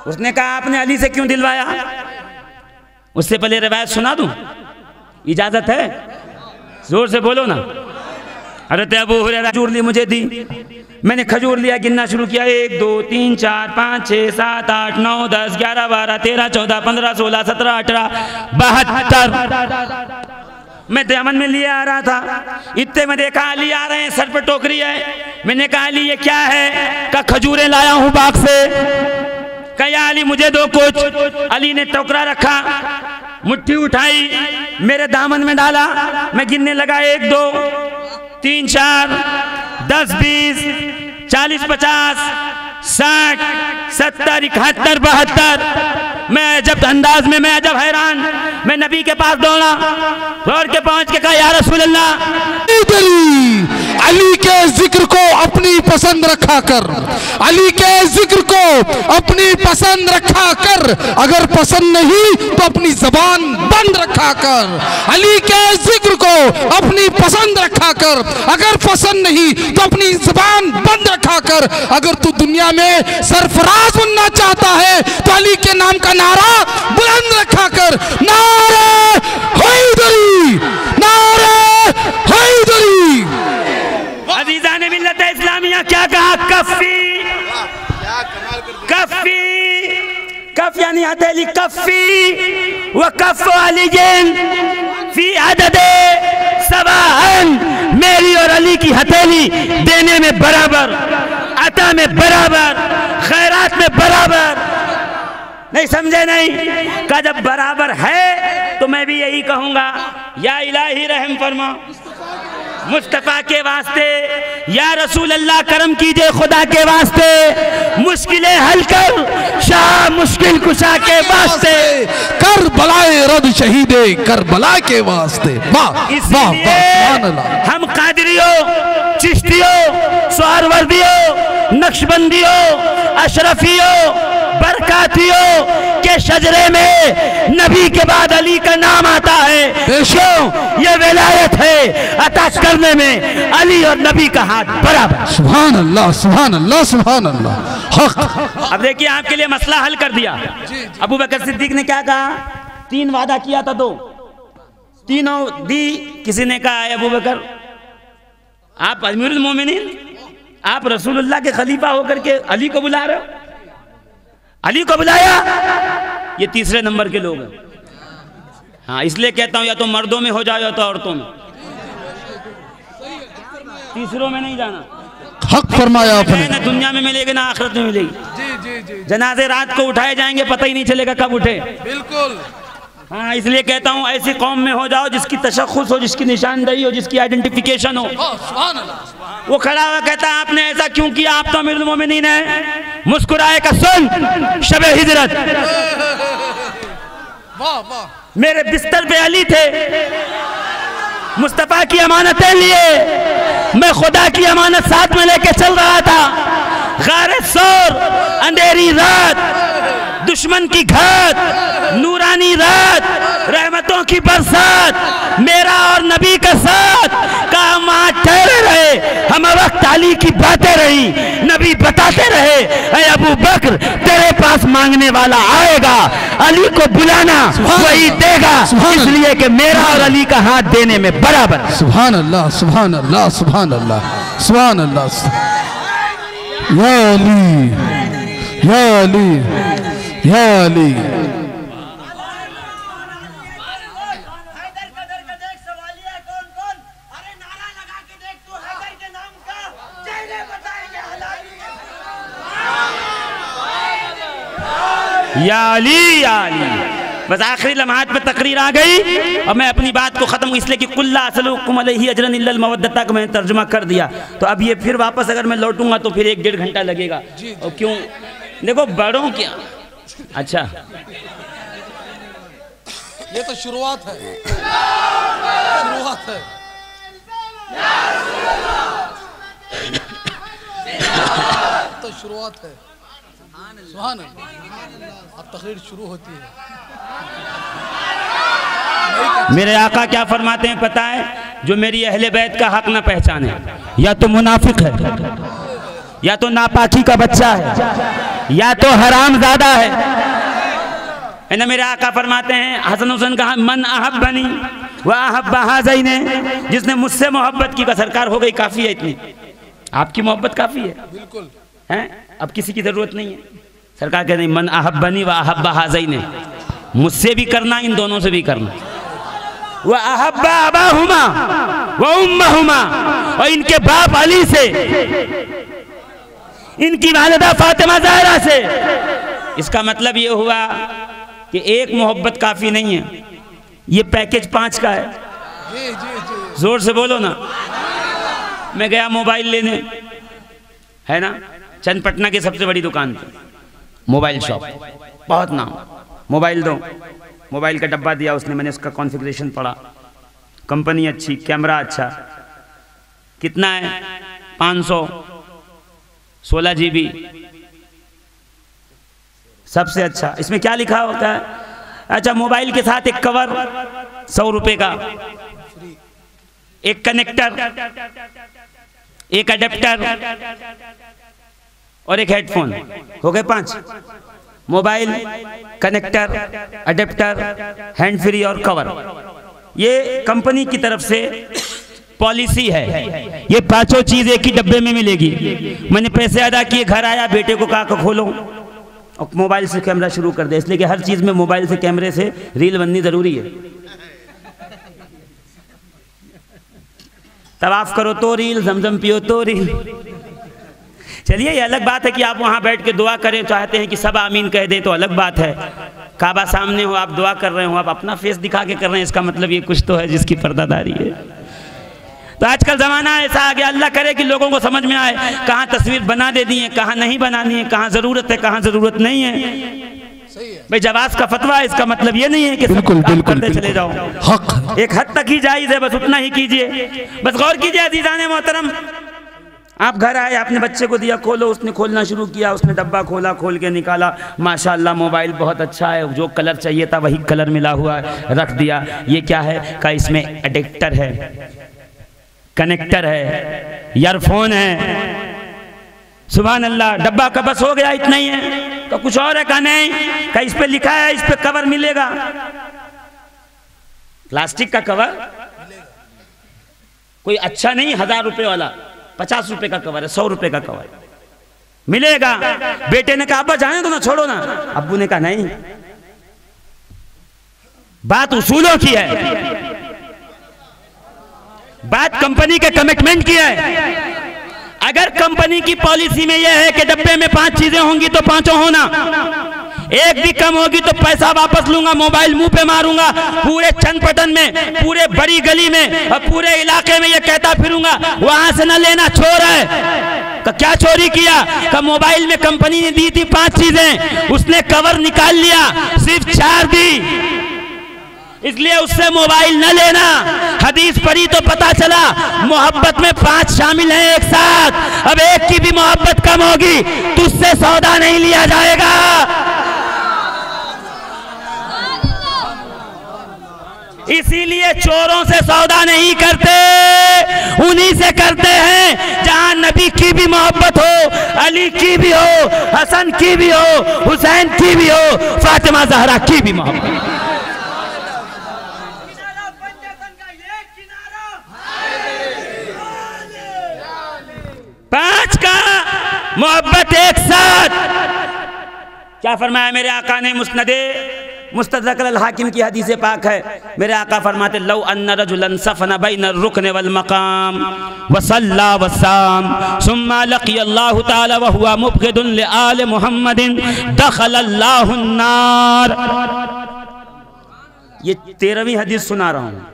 उसने कहा, आपने अली से क्यों दिलवाया? उससे पहले रिवायत सुना दूं, इजाजत है? जोर से बोलो ना। हज़रत अबू हुरैरा खजूर ली, मुझे दी, मैंने खजूर लिया, गिनना शुरू किया, 1 2 3 4 5 6 7 8 9 10 11 12 13 14 15 16 17 18 72। मैं दामन में लिए आ रहा था, इतने में देखा अली आ रहे हैं, सर पर टोकरी है। मैंने कहा, अली ये क्या है? का खजूरें लाया हूं बाग से। कहा, अली मुझे दो कुछ। अली ने टोकरा रखा, मुट्ठी उठाई, मेरे दामन में डाला, मैं गिनने लगा 1 2 3 4 10 20 40 50 60 70 71 72। मैं जब अंदाज में, मैं जब हैरान, मैं नबी के पास दौड़ा, दौड़ के पहुंच के कहा या रसूल अल्लाह, अली के जिक्र को अपनी पसंद रखा कर, अली के जिक्र को अपनी पसंद रखा कर, अगर पसंद नहीं तो अपनी जबान बंद रखा कर। अली के जिक्र को अपनी पसंद रखा कर, अगर पसंद नहीं तो अपनी जबान बंद रखा कर। अगर तू दुनिया में सरफराज बनना चाहता है तो अली के नाम का नारा बुलंद रखा कर, नारे हैदरी, नारे हैदरी। अजीजा ने मिल्लत इस्लामिया क्या कहा? कफ़ी, कफ़ी, कफ़ यानी हथेली, कफ़ी व कफ़ अलीजैन फी अददे सवाअन, मेरी और अली की हथेली देने में बराबर, अता में बराबर, खैरात में बराबर। नहीं समझे? नहीं कहा जब बराबर है तो मैं भी यही कहूंगा, या इलाही रहम फरमा मुस्तफ़ा के वास्ते, या रसूल अल्लाह करम कीजिए खुदा के वास्ते, मुश्किलें हल कर शाह मुश्किल कुशा के वास्ते, कर बलाए रद शहीदे कर बला के वास्ते। इसलिए हम कादरियों, चिश्तियों, सुहरवर्दियों, नक्शबंदियों, अशरफियों, बरकातियों के शजरे में नबी के बाद अली का नाम आता है। क्यों? ये विलायत है, अता करने में अली और नबी का हाथ बराबर। सुभान अल्लाह, सुभान अल्लाह, सुभान अल्लाह। हक। अब देखिए आपके लिए मसला हल कर दिया। अबू बकर सिद्दीक ने क्या कहा? 3 वादा किया था, 2 तीनों दी। किसी ने कहा है अबू बकर आप अमीरुल मोमिनीन, आप रसूलुल्लाह के खलीफा होकर के अली को बुला रहे हो, अली को बुलाया। ये तीसरे नंबर के लोग हैं। हाँ, इसलिए कहता हूं या तो मर्दों में हो जाओ या तो औरतों में, तीसरों में नहीं जाना। हक फरमाया आपने। ना दुनिया में मिलेगी ना आखिरत में मिलेगी। जनाजे रात को उठाए जाएंगे, पता ही नहीं चलेगा कब उठे। बिल्कुल। हाँ, इसलिए कहता हूँ ऐसी कौम में हो जाओ जिसकी तशख़्ख़ुस हो, जिसकी निशानदही हो, जिसकी आइडेंटिफिकेशन हो। वो खड़ा हुआ कहता है आपने ऐसा क्यों किया, आप तो अमीरुल मोमिनीन हैं। मुस्कुराए का सुन शबे हिजरत, मेरे बिस्तर पे अली थे, मुस्तफ़ा की अमानतें लिए, मैं खुदा की अमानत साथ में लेके चल रहा था। गारे सौर, अंधेरी रात, दुश्मन की घात, नूरानी रात, रहमतों की बरसात, मेरा और नबी का साथ का हम वहाँ ठहरे रहे। हम वक्त अली की बातें रही, नबी बताते रहे ऐ अबू बकर तेरे पास मांगने वाला आएगा, अली को बुलाना वही देगा, इसलिए कि मेरा और अली का हाथ देने में बराबर। सुभान अल्लाह, सुभान अल्लाह, सुभान अल्लाह, सुभान अल्लाह। या अली, या अली, या अली। या अली, या अली। बस आखिरी लम्हात पे तकरीर आ गई और मैं अपनी बात को ख़त्म, इसलिए कि कुल्ला असलुकुम अलैहि अजरन इल्लल मवद्दता का मैंने तर्जुमा कर दिया। तो अब ये फिर वापस अगर मैं लौटूंगा तो फिर 1-1.5 घंटा लगेगा। और क्यों? देखो बड़ों क्या, अच्छा ये तो शुरुआत है, शुरुआत है। तो शुरुआत है। सुभान अल्लाह। अब तकरीर शुरू होती है। मेरे आका क्या फरमाते हैं पता है? जो मेरी अहले बैत का हक ना पहचाने या तो मुनाफिक है, या तो नापाकी का बच्चा है, या तो हरामजादा है ना। मेरे आका फरमाते हैं, हसन हुसैन कहा मन अहब्बनी व अहब्बा हाज़ैन, जिसने मुझसे मोहब्बत की, का सरकार हो गई, काफ़ी है, इतनी आपकी मोहब्बत काफ़ी है। बिल्कुल हैं, अब किसी की ज़रूरत नहीं है। सरकार कहते हैं मन अहब्बनी व अहब्बा हाज़ैन, मुझसे भी करना, इन दोनों से भी करना। वह अहब्बा अबाहुमा व उम्महुमा, और इनके बाप अली से, इनकी वालिदा फातिमा ज़हरा से। इसका मतलब ये हुआ कि एक मोहब्बत काफ़ी नहीं है, ये पैकेज 5 का है। जी जी जी। जोर से बोलो ना। मैं गया मोबाइल लेने, है ना, चंदपटना की सबसे बड़ी दुकान पे, मोबाइल शॉप, बहुत नाम, मोबाइल दो, मोबाइल का डब्बा दिया उसने, मैंने उसका कॉन्फ़िगरेशन पढ़ा, कंपनी अच्छी, कैमरा अच्छा, कितना है 500, 16 GB, सबसे अच्छा। इसमें क्या लिखा होता है? अच्छा, मोबाइल के साथ एक कवर 100 रुपये का, एक कनेक्टर, एक अडेप्टर और एक हेडफोन, हो गए 5। Mobile, connector, adapter, hand free और कवर। ये कंपनी की तरफ से पॉलिसी है, ये 5 चीज एक ही डब्बे में मिलेगी। मैंने पैसे अदा किए, घर आया, बेटे को कहा कि खोलो और मोबाइल से कैमरा शुरू कर दे, इसलिए कि हर चीज में मोबाइल से कैमरे से रील बननी जरूरी है। तवाफ करो तो रील, जमजम पियो तो रील। चलिए, ये अलग बात है कि आप वहां बैठ के दुआ करें, चाहते हैं कि सब आमीन कह दें, तो अलग बात है। काबा सामने हो, आप दुआ कर रहे हो, आप अपना फेस दिखा के कर रहे हैं, इसका मतलब ये कुछ तो है जिसकी पर्दादारी है। तो आजकल ज़माना ऐसा आ गया, अल्लाह करे कि लोगों को समझ में आए, कहाँ तस्वीर बना दे दी है, कहाँ नहीं बनानी है, कहाँ ज़रूरत है, कहाँ ज़रूरत नहीं है। सही है भाई जवाज़ का फतवा है, इसका मतलब ये नहीं है कि बिल्कुल सब बिल्कुल करते चले जाओ। हक एक हद तक ही जायज़ है, बस उतना ही कीजिए। बस गौर कीजिए अज़ीज़ान मोहतरम, आप घर आए, आपने बच्चे को दिया, खोलो, उसने खोलना शुरू किया, उसने डब्बा खोला, खोल के निकाला, माशाल्लाह मोबाइल बहुत अच्छा है, जो कलर चाहिए था वही कलर मिला हुआ है, रख दिया। ये क्या है? का इसमें एडेप्टर है, कनेक्टर है, ईयरफोन है। सुभान अल्लाह, डब्बा का बस हो गया, इतना ही है। तो कुछ और है? का नहीं, का इस पे लिखा है, इस पे कवर मिलेगा, प्लास्टिक का कवर, कोई अच्छा नहीं, 1000 रुपए वाला, 50 रुपए का कवर है, 100 रुपए का कवर मिलेगा। बेटे ने कहा अब्बा जाने दो ना, छोड़ो ना। अब्बू ने कहा नहीं, बात उसूलों की है, बात कंपनी के कमिटमेंट की है। अगर कंपनी की पॉलिसी में यह है कि डब्बे में 5 चीजें होंगी तो 5 होना, एक भी कम होगी तो पैसा वापस लूंगा, मोबाइल मुंह पे मारूंगा, पूरे चंदपटन में, पूरे बड़ी गली में और पूरे इलाके में ये कहता फिरूंगा वहां से न लेना, चोर है। का क्या चोरी किया? का मोबाइल में कंपनी ने दी थी 5 चीजें, उसने कवर निकाल लिया, सिर्फ 4 दी, इसलिए उससे मोबाइल न लेना। हदीस पढ़ी तो पता चला मोहब्बत में 5 शामिल हैं एक साथ। अब एक की भी मोहब्बत कम होगी तो उससे सौदा नहीं लिया जाएगा। इसीलिए चोरों से सौदा नहीं करते, उन्हीं से करते हैं जहां नबी की भी मोहब्बत हो, अली की भी हो, हसन की भी हो, हुसैन की भी हो, फातिमा ज़हरा की भी मोहब्बत। 5 का मोहब्बत एक साथ। क्या फरमाया मेरे आका ने? मुस्तदरक अल हाकिम की हदीस पाक है, मेरे आका फरमाते लौ अन्ना रजुलन सफना बैन रुकन वल मकाम व सल्ला व साम सुम्मा लक़ी अल्लाह तआला व हुवा मुबग़िदुन लि आल मुहम्मदिन दखल अल्लाहु अन्नार। ये 13वीं हदीस सुना रहा हूँ,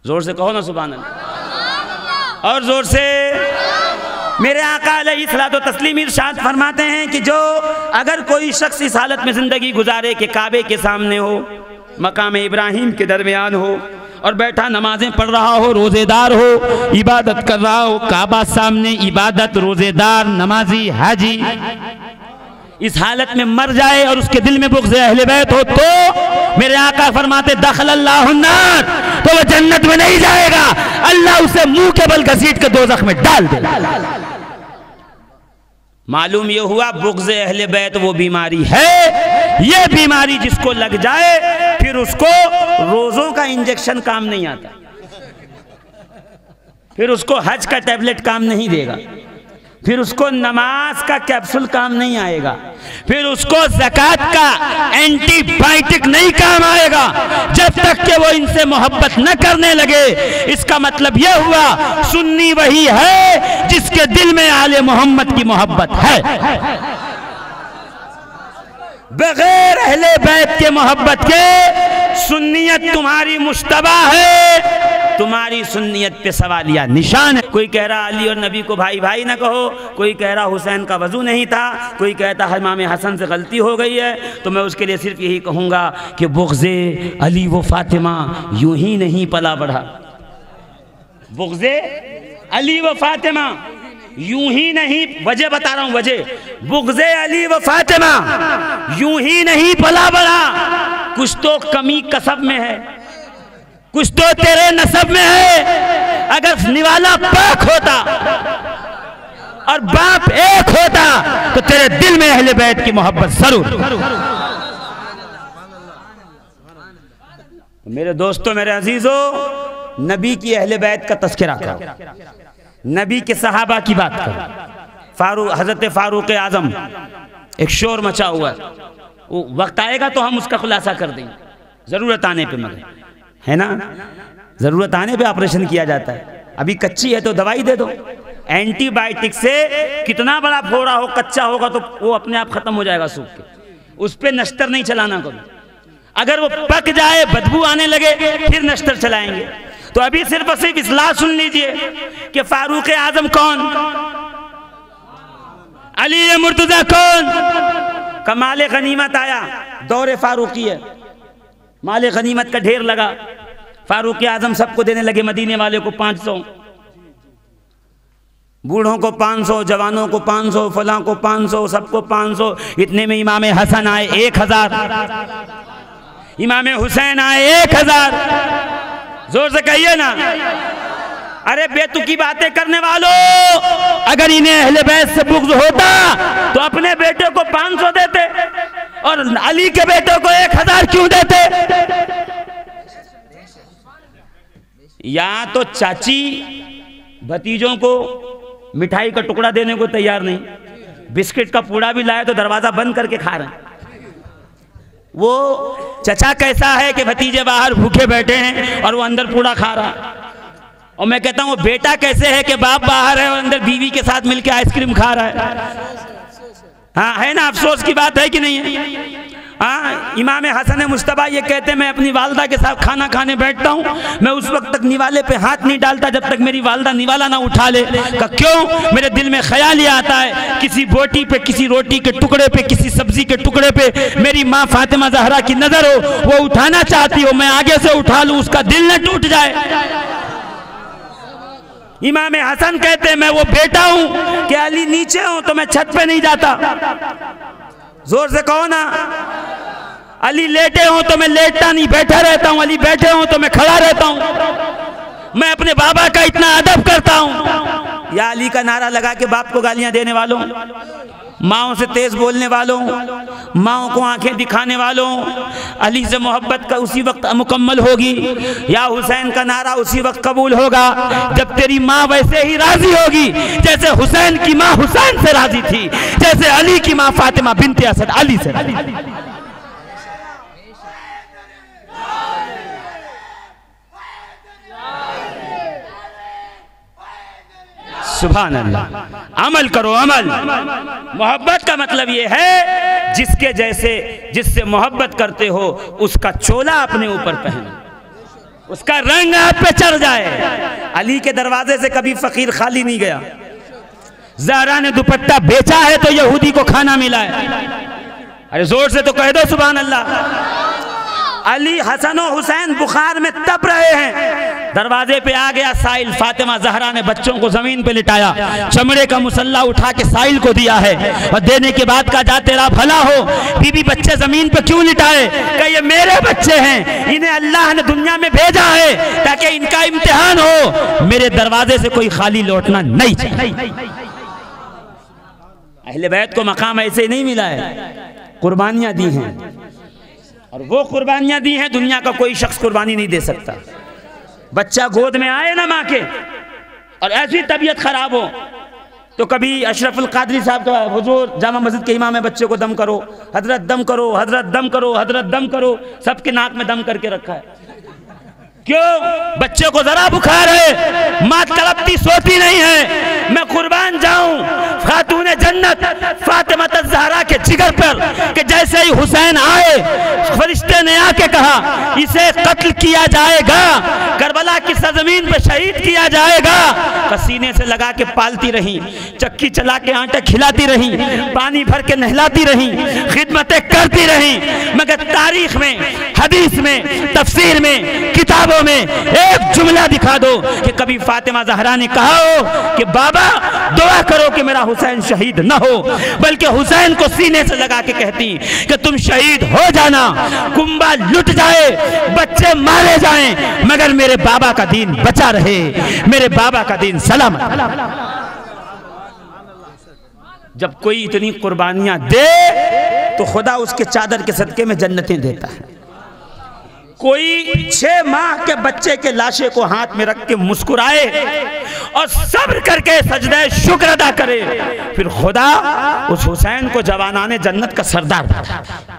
जोर से कहो ना सुभान अल्लाह, और जोर से। मेरे आका अलैहिस्सलातु तस्लीम इरशाद फरमाते हैं कि जो अगर कोई शख्स इस हालत में ज़िंदगी गुजारे कि काबे के सामने हो, मकाम इब्राहिम के दरमियान हो और बैठा नमाजें पढ़ रहा हो, रोज़ेदार हो, इबादत कर रहा हो, काबा सामने, इबादत, रोज़ेदार, नमाजी, हाजी, इस हालत में मर जाए और उसके दिल में बुग़्ज़ अहले बैत हो तो मेरे आका फरमाते दखल अल्लाहु अन्नार, तो वह जन्नत में नहीं जाएगा, अल्लाह उसे मुंह के बल घसीट के दोज़ख में डाल देगा। मालूम ये हुआ बुग़्ज़ अहले बैत वो बीमारी है, ये बीमारी जिसको लग जाए फिर उसको रोज़ों का इंजेक्शन काम नहीं आता, फिर उसको हज का टैबलेट काम नहीं देगा, फिर उसको नमाज का कैप्सूल काम नहीं आएगा, फिर उसको ज़कात का एंटीबायोटिक नहीं काम आएगा जब तक कि वो इनसे मोहब्बत न करने लगे। इसका मतलब यह हुआ सुन्नी वही है जिसके दिल में आले मोहम्मद की मोहब्बत है। बगैर अहले बैत के मोहब्बत के सुन्नियत तुम्हारी मुश्तबा है, तुम्हारी सुन्नियत पे सवालिया निशान है। कोई कह रहा अली और नबी को भाई भाई ना कहो, कोई कह रहा हुसैन का वजू नहीं था, कोई कहता है इमाम हसन से गलती हो गई है। तो मैं उसके लिए सिर्फ यही कहूँगा कि बुग़्ज़े अली व फातिमा यूं ही नहीं पला बढ़ा। बुग़्ज़े अली व फातिमा यूं ही नहीं, वजह बता रहा हूं वजह, बुग़्ज़े अली व फातिमा यूं ही नहीं पला बढ़ा। कुछ तो कमी कसब में है, कुछ तो तेरे नसब में है। अगर निवाला पाक होता और बाप एक होता तो तेरे दिल में अहले बैत की मोहब्बत जरूर। मेरे दोस्तों, मेरे अजीजों, नबी की अहले बैत का तज़किरा करो, नबी के सहाबा की बात करो। हजरत फारूक आजम, एक शोर मचा हुआ है, वो वक्त आएगा तो हम उसका खुलासा कर देंगे, ज़रूरत आने पे, मगर है ना, ज़रूरत आने पे ऑपरेशन किया जाता है। अभी कच्ची है तो दवाई दे दो। एंटीबायोटिक से कितना बड़ा फोड़ा हो, कच्चा होगा तो वो अपने आप खत्म हो जाएगा सूख के, उस पर नश्तर नहीं चलाना कभी। अगर वो पक जाए, बदबू आने लगे, फिर नश्तर चलाएंगे। तो अभी सिर्फ और सिर्फ इस्लाह सुन लीजिए कि फारूक आजम कौन, अली मुर्तजा कौन। कमाल गनीमत आया, दौरे फारूकी है, माल गनीमत का ढेर लगा। फारूक आजम सबको देने लगे, मदीने वाले को 500, बूढ़ों को 500, जवानों को 500, फलां को 500, सबको 500। इतने में इमाम हसन आए 1000, इमाम हुसैन आए 1000। जोर से कहिए ना। अरे बेतुकी बातें करने वालों, अगर इन्हें अहले बैत से बुग़्ज़ होता तो अपने बेटे को 500 देते और अली के बेटे को 1000 क्यों देते? यहाँ तो चाची भतीजों को मिठाई का टुकड़ा देने को तैयार नहीं, बिस्किट का पूड़ा भी लाए तो दरवाजा बंद करके खा रहे हैं। वो चचा कैसा है कि भतीजे बाहर भूखे बैठे हैं और वो अंदर पूड़ा खा रहा है। और मैं कहता हूँ वो बेटा कैसे है कि बाप बाहर है और अंदर बीवी के साथ मिलकर आइसक्रीम खा रहा है। हाँ, है ना, अफसोस की बात है कि नहीं है? हाँ, इमाम हसन मुश्तबा ये कहते हैं, मैं अपनी वालदा के साथ खाना खाने बैठता हूँ, मैं उस वक्त तक निवाले पे हाथ नहीं डालता जब तक मेरी वालदा निवाला ना उठा ले। क्यों? मेरे दिल में ख्याल ये आता है, किसी बोटी पे, किसी रोटी के टुकड़े पे, किसी सब्जी के टुकड़े पे मेरी माँ फातिमा जहरा की नजर हो, वो उठाना चाहती हो, मैं आगे से उठा लूँ, उसका दिल न टूट जाए। इमाम हसन कहते हैं, मैं वो बेटा हूं कि अली नीचे हूं तो मैं छत पे नहीं जाता। जोर से कहो ना। अली लेटे हूं तो मैं लेटता नहीं, बैठा रहता हूं। अली बैठे हूं तो मैं खड़ा रहता हूं। मैं अपने बाबा का इतना अदब करता हूं। या अली का नारा लगा के बाप को गालियां देने वालों, माओं से तेज बोलने वालों, माओं को आंखें दिखाने वालों, अली से मोहब्बत का उसी वक्त मुकम्मल होगी, या हुसैन का नारा उसी वक्त कबूल होगा जब तेरी माँ वैसे ही राजी होगी जैसे हुसैन की माँ हुसैन से राजी थी, जैसे अली की माँ फातिमा बिनते असद अली से राजी थी। सुभान अल्लाह। अमल करो, अमल। मोहब्बत का मतलब ये है जिसके जैसे, जिससे मोहब्बत करते हो उसका चोला अपने ऊपर पहनो, उसका रंग आप पे चढ़ जाए। अली के दरवाजे से कभी फकीर खाली नहीं गया। ज़हरा ने दुपट्टा बेचा है तो यहूदी को खाना मिला है। अरे जोर से तो कह दो सुभान अल्लाह। अली हसन और हुसैन बुखार में तप रहे हैं, दरवाजे पे आ गया साइल, फातिमा जहरा ने बच्चों को जमीन पे लिटाया, चमड़े का मुसल्ला उठा के साइल को दिया है और देने के बाद कहा, जा तेरा भला हो, बीबी बच्चे जमीन पे क्यों लिटाए? कहा ये मेरे बच्चे हैं, इन्हें अल्लाह ने दुनिया में भेजा है ताकि इनका इम्तिहान हो, मेरे दरवाजे से कोई खाली लौटना नहीं चाहिए। अहले बैत को मकाम ऐसे नहीं मिला है, कुर्बानियां दी हैं, और वो कुर्बानियां दी हैं दुनिया का कोई शख्स कुर्बानी नहीं दे सकता। बच्चा गोद में आए ना माँ के और ऐसी तबीयत खराब हो तो कभी अशरफुल कादरी साहब का हुजूर जामा मस्जिद के इमाम है, बच्चे को दम करो, हजरत दम करो, हजरत दम करो, हजरत दम करो, सबके नाक में दम करके रखा है। क्यों? बच्चे को जरा बुखार है, माँ तड़पती सोती नहीं है। मैं कुर्बान जाऊं खातून जन्नत फातिमा ज़हरा के जिगर पर कि जैसे ही हुसैन आए, फरिश्ते ने आके कहा इसे कत्ल किया जाएगा, करबला की सरजमीन पे शहीद किया जाएगा। पसीने से लगा के पालती रही, चक्की चला के आटा खिलाती रही, पानी भर के नहलाती रही, खिदमतें करती रही। मगर तारीख में, हदीस में, तफसीर में, किताबों में एक जुमला दिखा दो कि कभी फातिमा ज़हरा ने कहा हो कि बाबा दुआ करो कि मेरा हुसैन शहीद न हो, बल्कि हुसैन को सीने से लगा के कहती कि तुम शहीद हो जाना, कुंबा लुट जाए, बच्चे मारे जाएं, मगर मेरे बाबा का दीन बचा रहे, मेरे बाबा का दीन सलामत। जब कोई इतनी कुर्बानियां दे तो खुदा उसके चादर के सदके में जन्नतें देता है। कोई 6 माह के बच्चे के लाशे को हाथ में रख के मुस्कुराए और सब्र करके सजदे शुक्र अदा करे, फिर खुदा उस हुसैन को जवानाने जन्नत का सरदार बनाता।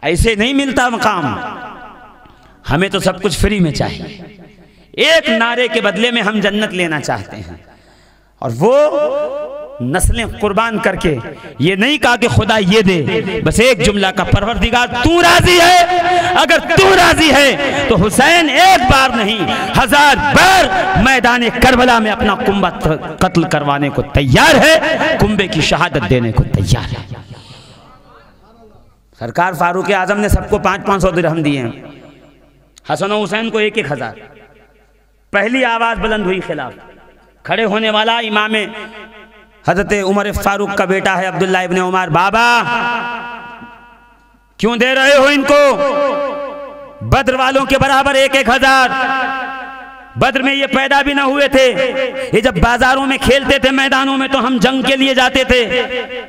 ऐसे नहीं मिलता मकाम। हमें तो सब कुछ फ्री में चाहिए। एक नारे के बदले में हम जन्नत लेना चाहते हैं, और वो नस्लें कुर्बान करके। ये नहीं कहा कि खुदा ये दे, बस एक जुमला का, परवरदिगार तू राजी है? अगर तू राजी है तो हुसैन एक बार नहीं 1000 बार मैदान करबला में अपना कुंबा कत्ल करवाने को तैयार है, कुंबे की शहादत देने को तैयार है। सरकार फारूक आजम ने सबको 500-500 दिरहम दिए हैं, हसन और हुसैन को 1-1 हज़ार। पहली आवाज बुलंद हुई खिलाफ। खड़े होने वाला इमाम हजरत उमर फारूक का बेटा है अब्दुल्ला इब्ने उमर। बाबा क्यों दे रहे हो इनको? बद्र वालों के बराबर 1-1 हज़ार। बद्र में ये पैदा भी ना हुए थे। ये जब बाजारों में खेलते थे, मैदानों में, तो हम जंग के लिए जाते थे।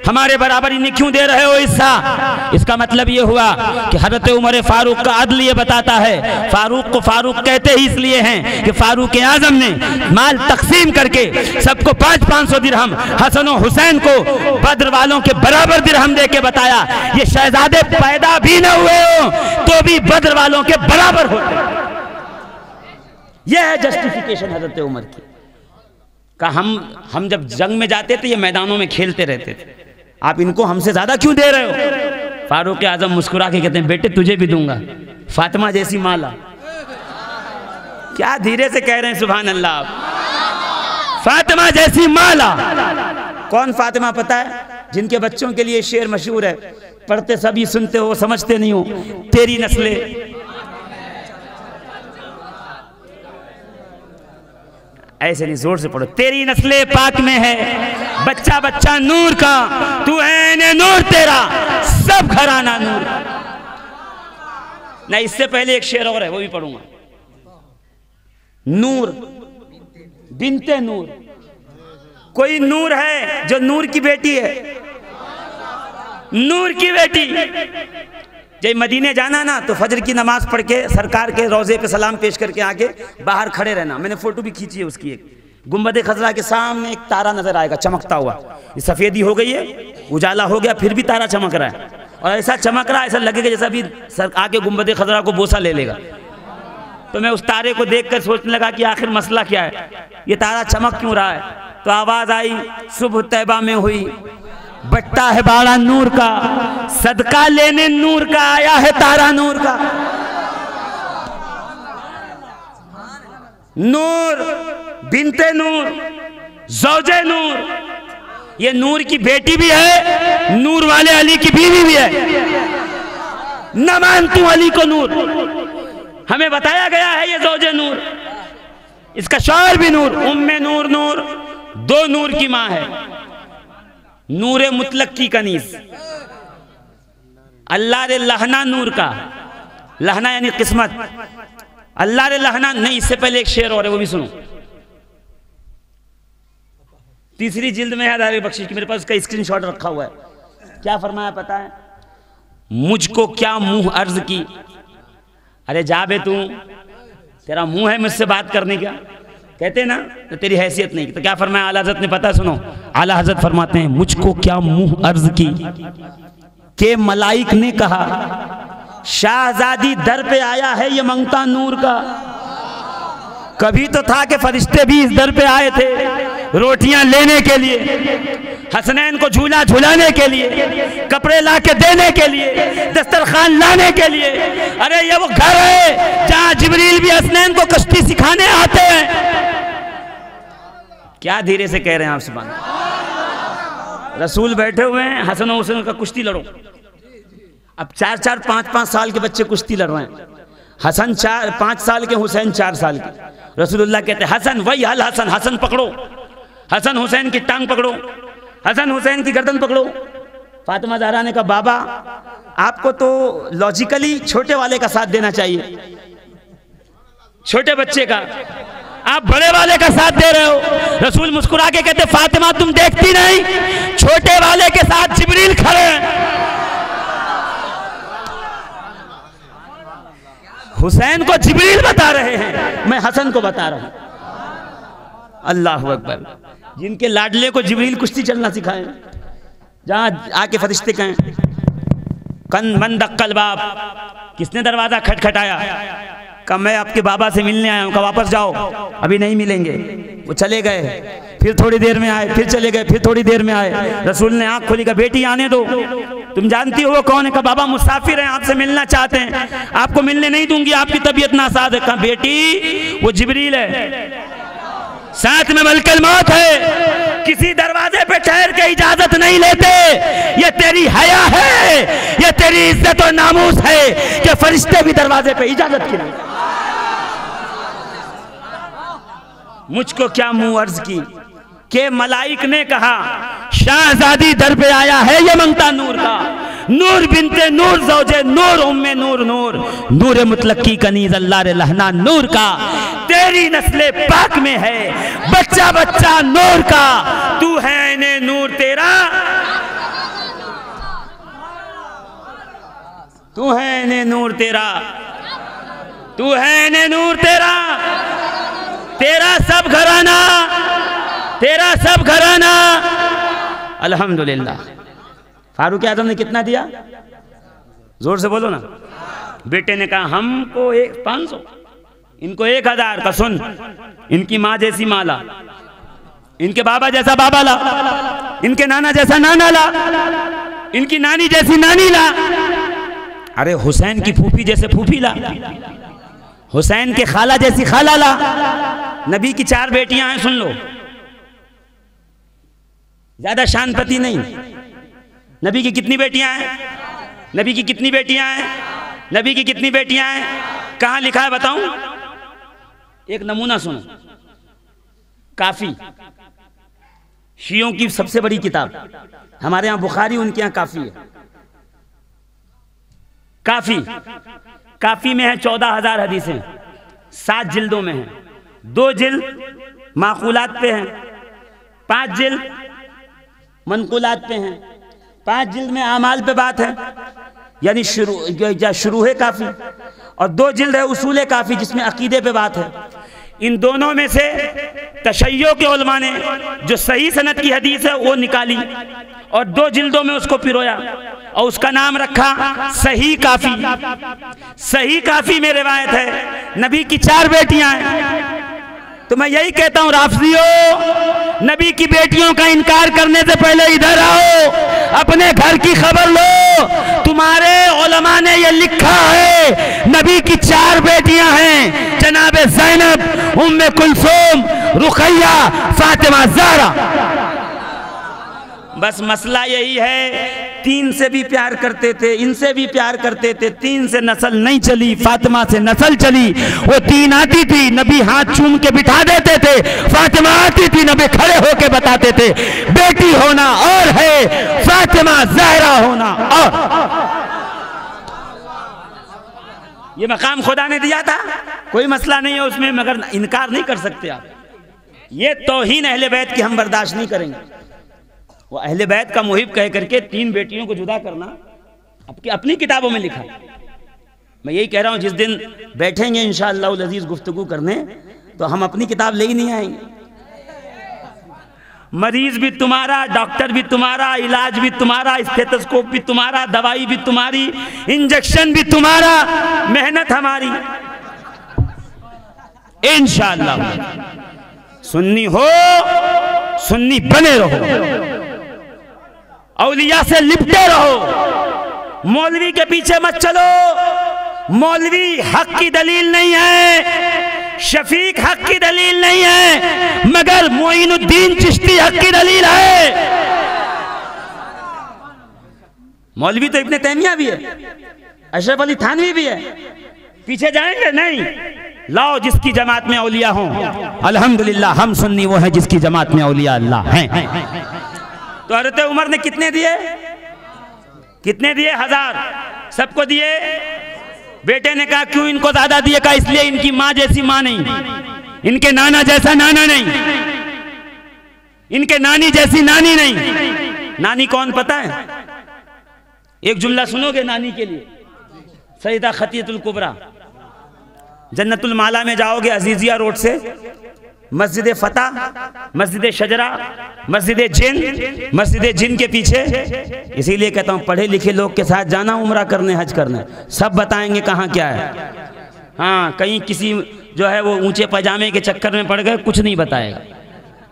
हमारे बराबर इन्हें क्यों दे रहे हो हिस्सा? इसका मतलब ये हुआ कि हजरत उमर फारूक का अदल ये बताता है, फारूक को फारूक कहते ही इसलिए हैं कि फारूक आजम ने माल तकसीम करके सबको 500-500 दिरहम, हसन और हुसैन को बद्र वालों के बराबर दिरहम दे के बताया, ये शहजादे पैदा भी ना हुए हो तो भी बद्र वालों के बराबर होते। यह है जस्टिफिकेशन हजरत उमर की। का हम जब जंग में जाते थे, ये मैदानों में खेलते रहते थे, आप इनको हमसे ज्यादा क्यों दे रहे हो? फारूक आजम मुस्कुरा के कहते हैं, बेटे तुझे भी दूंगा, फातिमा जैसी माला। क्या धीरे से कह रहे हैं, सुभान अल्लाह। फातिमा जैसी माला। कौन फातिमा पता है? जिनके बच्चों के लिए शेर मशहूर है, पढ़ते सभी सुनते हो, समझते नहीं हो। तेरी नस्लें, ऐसे नहीं, जोर से पढ़ो। तेरी नस्लें पाक में है, बच्चा बच्चा नूर का, तू है नूर तेरा, सब घराना नूर। ना इससे पहले एक शेर और है, वो भी पढ़ूंगा। नूर बिनते नूर। कोई नूर है जो नूर की बेटी है? नूर की बेटी। जब मदीने जाना ना तो फजर की नमाज पढ़ के सरकार के रोजे पे सलाम पेश करके आके बाहर खड़े रहना। मैंने फोटो भी खींची है उसकी। एक गुंबद खजरा के सामने एक तारा नजर आएगा चमकता हुआ। ये सफेदी हो गई है, उजाला हो गया, फिर भी तारा चमक रहा है, और ऐसा चमक रहा है ऐसा लगेगा जैसा भी सर आके गुंबद खजरा को बोसा ले लेगा। तो मैं उस तारे को देखकर सोचने लगा कि आखिर मसला क्या है, ये तारा चमक क्यों रहा है? तो आवाज आई, सुबह तैबा में हुई, बट्टा है बाड़ा नूर का, सदका लेने नूर का आया है तारा नूर का। नूर बिनते नूर, ज़ौजे नूर। ये नूर की बेटी भी है, नूर वाले अली की बीवी भी है। न मान तू अली को नूर। हमें बताया गया है ये ज़ौजे नूर, इसका शौहर भी नूर। उम्मे नूर, नूर 2 नूर की मां है। नूरे मुतलक की कनीज, अल्लाह रे लहना नूर का। लहना यानी किस्मत, अल्लाह रे लहना नहीं। इससे पहले एक शेर और है, वो भी सुनो। 3री जिल्द में है हज़ारे बख्शिश की, मेरे पास उसका स्क्रीनशॉट रखा हुआ है। क्या फरमाया पता है? मुझको क्या मुंह अर्ज की, अरे जा बे तू, तेरा मुंह है मुझसे बात करने का? कहते ना तो तेरी हैसियत नहीं। तो क्या फरमाया आला हज़रत ने पता है? सुनो, आला हज़रत फरमाते हैं, मुझको क्या मुंह अर्ज की के मलाइक ने कहा शाहजादी दर पे आया है ये मंगता नूर का। कभी तो था कि फरिश्ते भी इस दर पे आए थे रोटियां लेने के लिए, हसनैन को झूला झुलाने के लिए, कपड़े ला के देने के लिए, दस्तरखान लाने के लिए। अरे ये वो घर है जहां जिब्रील भी हसनैन को कश्ती सिखाने आते हैं। क्या धीरे से कह रहे हैं आप सुभान। रसूल बैठे हुए हैं, हसन और हुसैन का कुश्ती लड़ो। अब 4-4, 5-5 साल के बच्चे कुश्ती लड़ रहे हैं। हसन 5 साल के, हुसैन 4 साल के। रसूलुल्लाह कहते हैं हसन वही हल हसन, हसन पकड़ो, हसन हुसैन की टांग पकड़ो, हसन हुसैन की गर्दन पकड़ो। फातिमा ज़हरा ने कहा बाबा आपको तो लॉजिकली छोटे वाले का साथ देना चाहिए, छोटे बच्चे का, आप बड़े वाले का साथ दे रहे हो। रसूल मुस्कुरा के कहते फातिमा तुम देखती नहीं, छोटे वाले के साथ जिब्रील खड़े हैं। हुसैन को जिब्रील बता रहे हैं, मैं हसन को बता रहा हूं। अल्लाह अकबर। जिनके लाडले को जिब्रील कुश्ती चलना सिखाए, जहां आके फरिश्ते कहें कन मन दक्कल बाप, किसने दरवाजा खटखटाया? कहा मैं आपके बाबा से मिलने आया हूं। कहा वापस जाओ, अभी नहीं मिलेंगे। वो चले गए, फिर थोड़ी देर में आए, फिर चले गए, फिर थोड़ी देर में आए। रसूल ने आंख खोली, कहा बेटी आने दो, तुम जानती हो वो कौन है? कहा बाबा मुसाफिर हैं, आपसे मिलना चाहते हैं, आपको मिलने नहीं दूंगी, आपकी तबीयत नासाज है। कहा बेटी वो जिब्रील है, साथ में मलकल मौत है, किसी दरवाजे पे ठहर के इजाजत नहीं लेते। ये तेरी हया है, ये तेरी इज्जत और नामूस है कि फरिश्ते भी दरवाजे पे इजाजत की नहीं। मुझको क्या मुंह अर्ज की के मलाइक ने कहा शाहजादी दर पे आया है ये मंगता नूर का। नूर बिनते नूर ज़ौजे नूर उम्मे नूर नूर नूर मुतलक की कनीज अल्लाह रे लहना नूर का। तेरी नस्ले पाक में है बच्चा बच्चा नूर का। तू है इन्हें नूर तेरा, तू है इन्हें नूर तेरा, तू है इन्हें नूर तेरा। तेरा सब घराना, तेरा सब घराना। अल्हम्दुलिल्लाह। फारूक आजम ने कितना दिया? जोर से बोलो ना। बेटे ने कहा हमको 500, इनको 1000 का। सुन, इनकी माँ जैसी माँ ला, इनके बाबा जैसा बाबा ला, इनके नाना जैसा नाना ला, इनकी नानी जैसी नानी ला। अरे हुसैन की फूफी जैसे फूफी ला, हुसैन के खाला जैसी खाला ला। नबी की 4 बेटियां हैं, सुन लो, ज्यादा शानपति नहीं। नबी की कितनी बेटियां हैं? नबी की कितनी बेटियां हैं? नबी की कितनी बेटियां हैं? कहां लिखा है बताऊं? एक नमूना सुनो। काफी शियों की सबसे बड़ी किताब, हमारे यहां बुखारी, उनके यहां काफी है। काफी, काफी में है 14,000 हदीसें, 7 जिल्दों में है। 2 जिल्द माकुलात पे हैं, 5 जिल्द मनकुलात पे हैं, 5 जिल्द में आमाल पे बात है, यानी शुरू है काफी, और 2 जिल्द है उसूल काफी जिसमें अकीदे पे बात है। इन दोनों में से तशय्यो के उलमा ने जो सही सनद की हदीस है वो निकाली और 2 जिल्दों में उसको पिरोया और उसका नाम रखा सही काफी। सही काफी में रिवायत है नबी की 4 बेटियां हैं। तो मैं यही कहता हूं राफिजियों, नबी की बेटियों का इनकार करने से पहले इधर आओ, अपने घर की खबर लो। तुम्हारे उलमा ने ये लिखा है नबी की 4 बेटियां हैं, जनाबे ज़ैनब, उम्मे कुलसूम, रुक़ैया, फातिमा ज़हरा। बस मसला यही है, 3 से भी प्यार करते थे, इनसे भी प्यार करते थे, 3 से नस्ल नहीं चली, फातिमा से नस्ल चली। वो 3 आती थी, नबी हाथ चूम के बिठा देते थे, फातिमा आती थी, नबी खड़े होके बताते थे बेटी होना और है, फातिमा ज़हरा होना और। ये मकाम खुदा ने दिया था, कोई मसला नहीं है उसमें, मगर इनकार नहीं कर सकते आप। ये तौहीन अहले बैत की हम बर्दाश्त नहीं करेंगे। वो अहले बैत का मुहिब कह करके 3 बेटियों को जुदा करना अपनी किताबों में लिखा। मैं यही कह रहा हूं, जिस दिन बैठेंगे इंशाअल्लाह अज़ीज़ गुफ्तगू करने, तो हम अपनी किताब ले ही नहीं आएंगे। मरीज भी तुम्हारा, डॉक्टर भी तुम्हारा, इलाज भी तुम्हारा, स्टेथोस्कोप भी तुम्हारा, दवाई भी तुम्हारी, इंजेक्शन भी तुम्हारा, मेहनत हमारी। इंशाअल्लाह सुन्नी हो, सुन्नी बने रहो, औलिया से लिपटे रहो, मौलवी के पीछे मत चलो। मौलवी हक की दलील नहीं है, शफीक हक की दलील नहीं है, मगर मोइनुद्दीन चिश्ती हक की दलील है। मौलवी तो इब्ने तैमिया भी है, अशरफ अली थानवी भी है, पीछे जाएंगे नहीं। लाओ जिसकी जमात में औलिया हों, अल्हम्दुलिल्लाह हम सुन्नी वो है जिसकी जमात में औलिया अल्लाह हैं। तो हज़रत उमर ने कितने दिए? कितने दिए? 1000 सबको दिए। बेटे ने कहा क्यों इनको ज्यादा दिए? कहा इसलिए इनकी माँ जैसी माँ नहीं, इनके नाना जैसा नाना नहीं, इनके नानी जैसी नानी नहीं। नानी कौन पता है? एक जुमला सुनोगे नानी के लिए? सैयदा खतीजतुल कुबरा। जन्नतुल माला में जाओगे अजीजिया रोड से, मस्जिद फतह, मस्जिद शजरा, मस्जिद जिन के पीछे। इसीलिए कहता हूँ पढ़े लिखे लोग के साथ जाना उम्रा करने, हज करने, सब बताएंगे कहाँ क्या है। हाँ, कहीं किसी जो है वो ऊंचे पजामे के चक्कर में पड़ गए, कुछ नहीं बताएगा।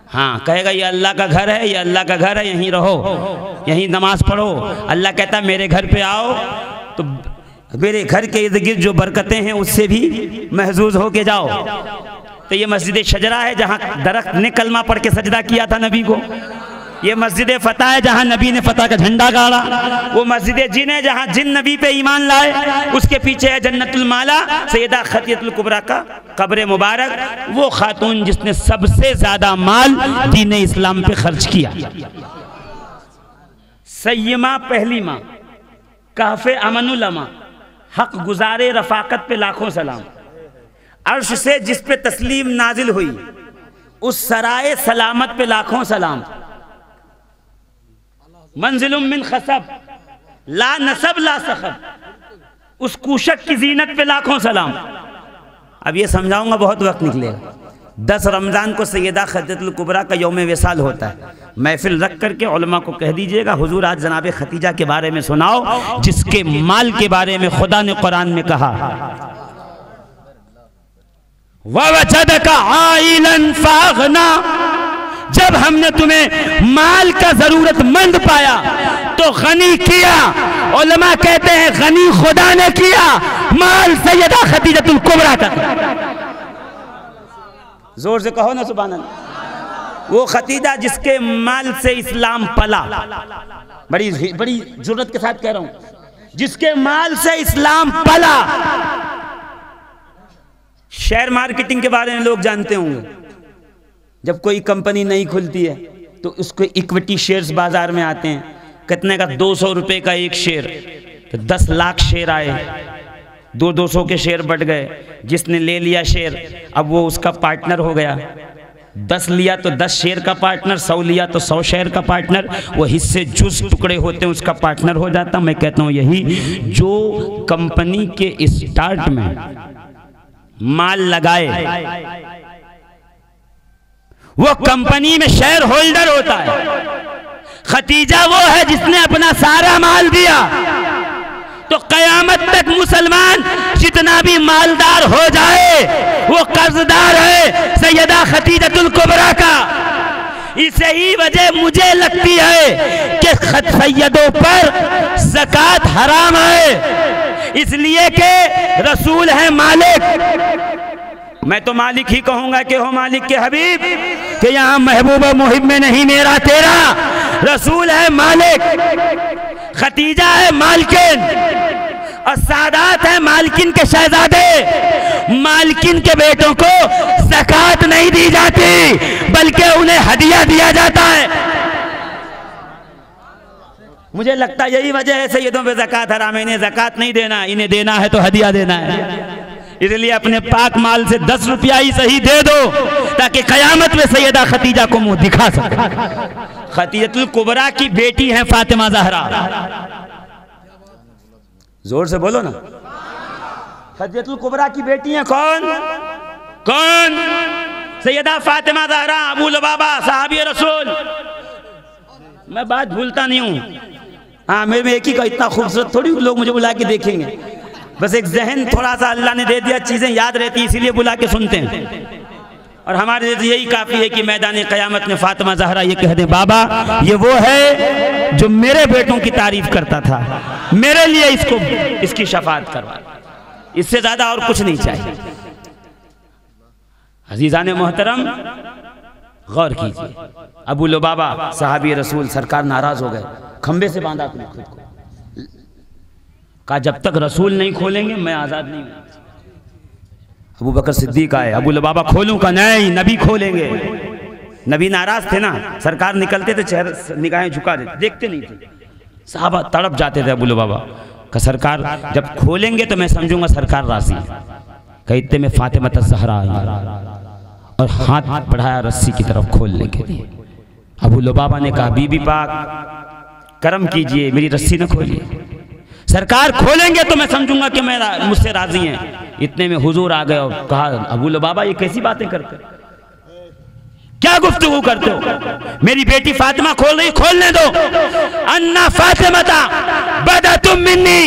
हाँ, कहेगा ये अल्लाह का घर है, ये अल्लाह का घर है, यहीं रहो, यहीं नमाज पढ़ो। अल्लाह कहता है मेरे घर पे आओ तो मेरे घर के इर्द गिर्द जो बरकतें हैं उससे भी महजूज होके जाओ। तो ये मस्जिद शजरा है जहाँ दरख्त ने कलमा पढ़ के सजदा किया था नबी को। ये मस्जिद फतह है जहाँ नबी ने फतह का झंडा गाड़ा। वो मस्जिद जिन है जहाँ जिन नबी पे ईमान लाए। उसके पीछे है जन्नतुल माला, सैयदा खतीजतुल कुबरा का कब्र मुबारक। वो खातून जिसने सबसे ज्यादा माल दीन इस्लाम पे खर्च किया। सय्यमा पहली माँ, कहफ़े अमनुलमा, हक गुजारे रफाकत पे लाखों सलाम। अर्श से जिस पे तस्लीम नाजिल हुई उस सराय सलामत पे लाखों सलाम। मंजिलुम मिन खसब ला नसब ला सखब, उस कूशक की जीनत पे लाखों सलाम। अब ये समझाऊंगा, बहुत वक्त निकलेगा। 10 रमज़ान को सैयदा खतीजतुल कुबरा का यौम विसाल होता है। महफिल रख करके उलमा को कह दीजिएगा हुजूर आज जनाब खतीजा के बारे में सुनाओ जिसके माल के बारे में खुदा ने कुरान में कहा ववजदका आइलन फागना। जब हमने तुम्हें माल का जरूरतमंद पाया तो गनी किया। उलमा कहते हैं गनी खुदा ने किया, माल सैयदा खतीजतुल कुबरा का। जोर से कहो ना सुभान अल्लाह। वो खतीजा जिसके माल से इस्लाम पला, बड़ी बड़ी जुर्रत के साथ कह रहा हूं, जिसके माल से इस्लाम पला। शेयर मार्केटिंग के बारे में लोग जानते होंगे। जब कोई कंपनी नहीं खुलती है तो उसको इक्विटी शेयर्स बाजार में आते हैं। कितने का? 200 रुपए का एक शेयर। तो 10 लाख शेयर आए, 200 के शेयर बढ़ गए। जिसने ले लिया शेयर अब वो उसका पार्टनर हो गया। 10 लिया तो 10 शेयर का पार्टनर, 100 लिया तो 100 शेयर का पार्टनर। वो हिस्से जुज टुकड़े होते हैं उसका पार्टनर हो जाता। मैं कहता हूँ यही जो कंपनी के स्टार्ट में माल लगाए वो कंपनी में शेयर होल्डर होता है। खतीजा वो है जिसने अपना सारा माल दिया। तो कयामत तक मुसलमान जितना भी मालदार हो जाए वो कर्जदार है सैयदा खतीजतुल कुबरा का। इसे ही वजह मुझे लगती है कि सैयदों पर ज़कात हराम है, इसलिए कि रसूल है मालिक। मैं तो मालिक ही कहूंगा कि हो मालिक के हबीब, कि यहाँ महबूब मुहिब में नहीं मेरा तेरा। रसूल है मालिक, खतीजा है मालकिन और सादात है मालकिन के शहजादे। मालकिन के बेटों को ज़कात नहीं दी जाती बल्कि उन्हें हदिया दिया जाता है। मुझे लगता है यही वजह है सैयदों पे ज़कात हराम है। इन्हें ज़कात नहीं देना, इन्हें देना है तो हदिया देना है। इसलिए अपने पाक माल से 10 रुपया ही सही दे दो ताकि कयामत में सैयदा खतीजा को मुंह दिखा सके। खतीजतुल कुबरा की बेटी है फातिमा ज़हरा। जोर से बोलो ना। खतीजतुल कुबरा की बेटी है कौन? कौन? सैयदा फातिमा ज़हरा, अबू लुबाबा सहाबी रसूल। मैं बात भूलता नहीं हूँ। हाँ, मेरे में एक ही का इतना खूबसूरत थोड़ी लोग मुझे बुला के देखेंगे, बस एक जहन थोड़ा सा अल्लाह ने दे दिया, चीज़ें याद रहती इसीलिए बुला के सुनते हैं। और हमारे लिए यही काफ़ी है कि मैदान क़यामत में फातिमा ज़हरा ये कह दे, बाबा ये वो है जो मेरे बेटों की तारीफ करता था, मेरे लिए इसकी शफाअत करवा। इससे ज़्यादा और कुछ नहीं चाहिए। अज़ीज़ान मोहतरम, गौर कीजिए, अबू लुबाबा सहाबी रसूल सरकार नाराज़ हो गए, खंबे से बांधा अपने खुद को, कहा जब तक रसूल नहीं खोलेंगे मैं आज़ाद नहीं हूँ। अबू बकर सिद्दीक आए, अबू लुबाबा खोलूं का? नहीं, नबी खोलेंगे। नबी नाराज थे ना, सरकार निकलते थे चेहरे निगाहें झुका देते, देखते नहीं थे। साहबा तड़प जाते थे अबू लुबाबा का, सरकार जब खोलेंगे तो मैं समझूंगा सरकार राजी है। कहते में फातिमा ज़हरा आई और हाथ बढ़ाया रस्सी की तरफ खोलने के लिए। अबू लुबाबा ने कहा, बीबी पाक करम कीजिए, मेरी रस्सी न खोलिए, सरकार खोलेंगे तो मैं समझूंगा कि मुझसे राजी हैं। इतने में हुजूर आ गए और कहा, अबू लुबाबा ये कैसी बातें करते हो, क्या गुफ्तगू करते हो? मेरी बेटी फातिमा खोल रही, खोलने दो। अन्ना फातिमा बदा तुम मिन्नी,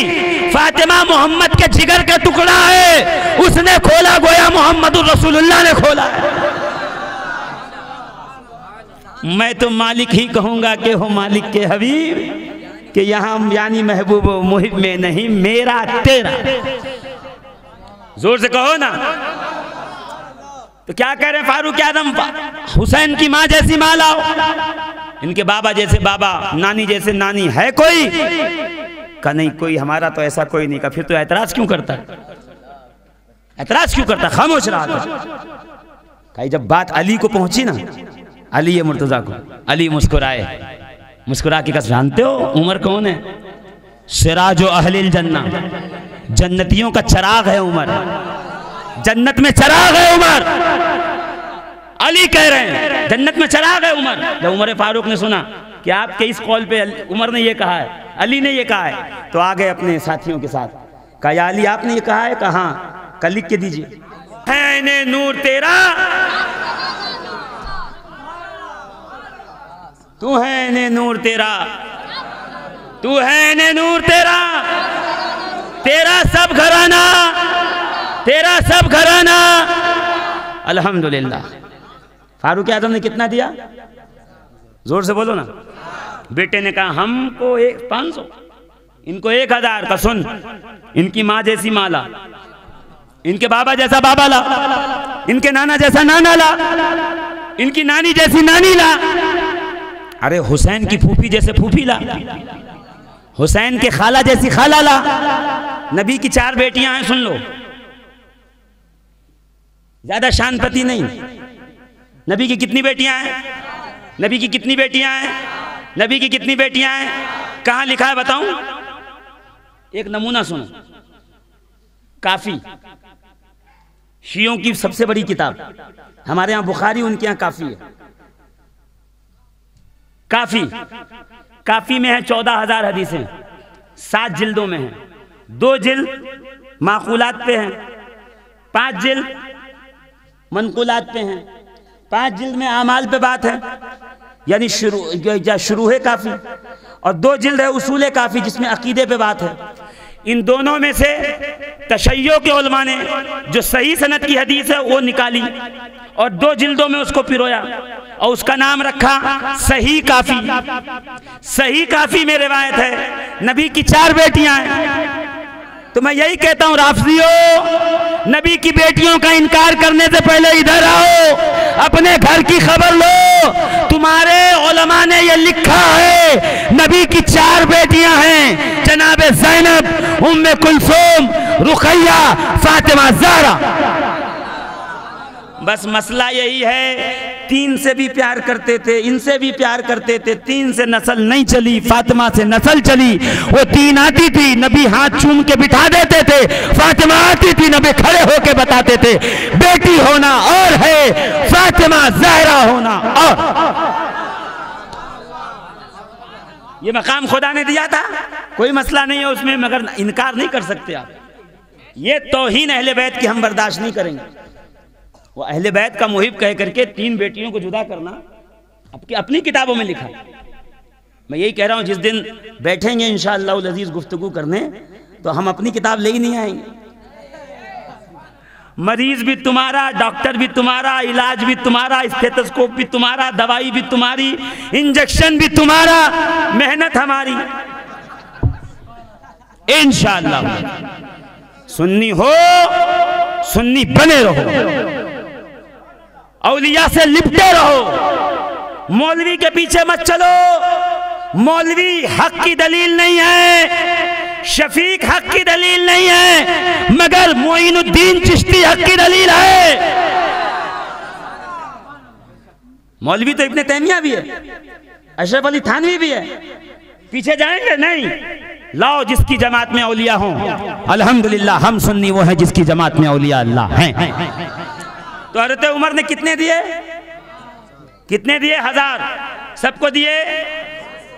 फातिमा मोहम्मद के जिगर का टुकड़ा है, उसने खोला गोया मोहम्मद रसूलुल्लाह ने खोला है। मैं तो मालिक ही कहूंगा कि हो मालिक के हबीब, कि यहाँ यानी महबूब मुहिब में नहीं, मेरा तेरा। जोर से कहो ना। तो क्या कह रहे हैं फारूक आजम, हुसैन की माँ जैसी माँ लाओ, इनके बाबा जैसे बाबा, नानी जैसे नानी, है कोई? का नहीं कोई, हमारा तो ऐसा कोई नहीं। का फिर तो ऐतराज क्यों करता है? ऐतराज क्यों करता? खामोश रहा था। जब बात अली को पहुंची ना, अली मुर्तजा को, अली मुस्कुराए, मुस्कुरा के कहा, जानते हो उमर कौन है? सिराजो अहलिल जन्ना, जन्नतियों का चराग है उमर, जन्नत में चराग है उमर। अली कह रहे हैं जन्नत में चराग है उमर। जब उमर फारूक ने सुना कि आपके इस कॉल पे उमर ने ये कहा है, अली ने ये कहा है, तो आ गए अपने साथियों के साथ, कहा या अली आपने ये कहा है? कहा, कल लिख के दीजिए। है ने नूर तेरा, तू है ने नूर तेरा, तू है ने नूर तेरा, तेरा सब घराना, तेरा सब घराना। अल्हम्दुलिल्लाह। फारूक आजम ने कितना दिया? जोर से बोलो ना। बेटे ने कहा हमको 500, इनको 1000 का। सुन, इनकी माँ जैसी माँ ला, इनके बाबा जैसा बाबा ला, इनके नाना जैसा नाना ला, इनकी नानी जैसी नानी ला। अरे हुसैन की फूफी जैसे फूफी ला, हुसैन के खाला जैसी खाला ला। नबी की 4 बेटियां हैं, सुन लो, ज्यादा शानपति नहीं। नबी की कितनी बेटियां हैं? नबी की कितनी बेटियां हैं? नबी की कितनी बेटियां हैं? कहां लिखा है बताऊं? एक नमूना सुनो। काफी, शियों की सबसे बड़ी किताब, हमारे यहां बुखारी, उनके यहां काफी है। काफी, काफी में है 14,000 हदीसें, 7 जिल्दों में है। 2 जिल्द माकुलात पे हैं, 5 जिल्द मनकुलात पे हैं, 5 जिल्द में आमाल पे बात है, यानी शुरू है काफी, और 2 जिल्द है उसूल काफी जिसमें अकीदे पे बात है। इन दोनों में से तशय्यो के उलमा ने जो सही सनद की हदीस है वो निकाली और 2 जिल्दों में उसको पिरोया और उसका नाम रखा सही काफी। सही काफी में रिवायत है नबी की 4 बेटियां हैं। तो मैं यही कहता हूं राफिजियों, नबी की बेटियों का इनकार करने से पहले इधर आओ, अपने घर की खबर लो। तुम्हारे उलमा ने ये लिखा है नबी की 4 बेटियां हैं, जनाबे ज़ैनब, उम्मे कुलसूम, रुक़ैया, फातिमा ज़हरा। बस मसला यही है, 3 से भी प्यार करते थे, इनसे भी प्यार करते थे, 3 से नस्ल नहीं चली, फातिमा से नस्ल चली। वो 3 आती थी, नबी हाथ चूम के बिठा देते थे, फातिमा आती थी, नबी खड़े होके बताते थे बेटी होना और है, फातिमा ज़हरा होना और। ये मकाम खुदा ने दिया था, कोई मसला नहीं है उसमें, मगर इनकार नहीं कर सकते आप। ये तौहीन अहले बैत की हम बर्दाश्त नहीं करेंगे। वो अहले बैत का मुहिब कह करके 3 बेटियों को जुदा करना अपनी किताबों में लिखा। मैं यही कह रहा हूं जिस दिन बैठेंगे इंशाअल्लाह अज़ीज़ गुफ्तगू करने तो हम अपनी किताब ले ही नहीं आएंगे। मरीज भी तुम्हारा, डॉक्टर भी तुम्हारा, इलाज भी तुम्हारा, स्टेथोस्कोप भी तुम्हारा, दवाई भी तुम्हारी, इंजेक्शन भी तुम्हारा, मेहनत हमारी। इंशाअल्लाह सुन्नी हो, सुन्नी बने रहो, औलिया से लिपटे रहो, मौलवी के पीछे मत चलो। मौलवी हक की दलील नहीं है, शफीक हक की दलील नहीं है, मगर मोइनुद्दीन चिश्ती हक की दलील है। मौलवी तो इब्ने तैमिया भी है, अशरफ अली थानवी भी है, पीछे जाएंगे नहीं। लाओ जिसकी जमात में औलिया हों, अल्हम्दुलिल्लाह हम सुन्नी वो है जिसकी जमात में औलिया अल्लाह हैं। तो हज़रत उमर ने कितने दिए? कितने दिए? 1000 सबको दिए।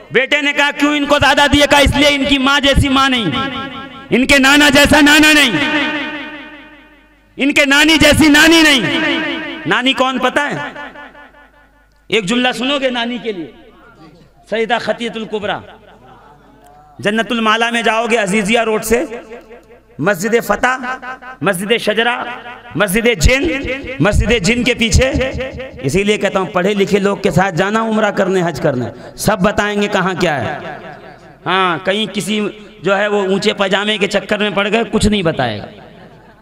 बेटे ने कहा क्यों इनको ज्यादा दिए? कहा इसलिए इनकी माँ जैसी माँ नहीं, इनके नाना जैसा नाना नहीं, इनके नानी जैसी नानी नहीं। नानी कौन पता है? एक जुमला सुनोगे नानी के लिए? सईदा खतीयतुल कुबरा। जन्नतुल माला में जाओगे अजीजिया रोड से, मस्जिद फतह, मस्जिद शजरा, मस्जिद जिन के पीछे। इसीलिए कहता हूँ पढ़े लिखे लोग के साथ जाना उम्रा करने, हज करने, सब बताएंगे कहाँ क्या है। हाँ, कहीं किसी जो है वो ऊंचे पजामे के चक्कर में पड़ गए, कुछ नहीं बताएगा।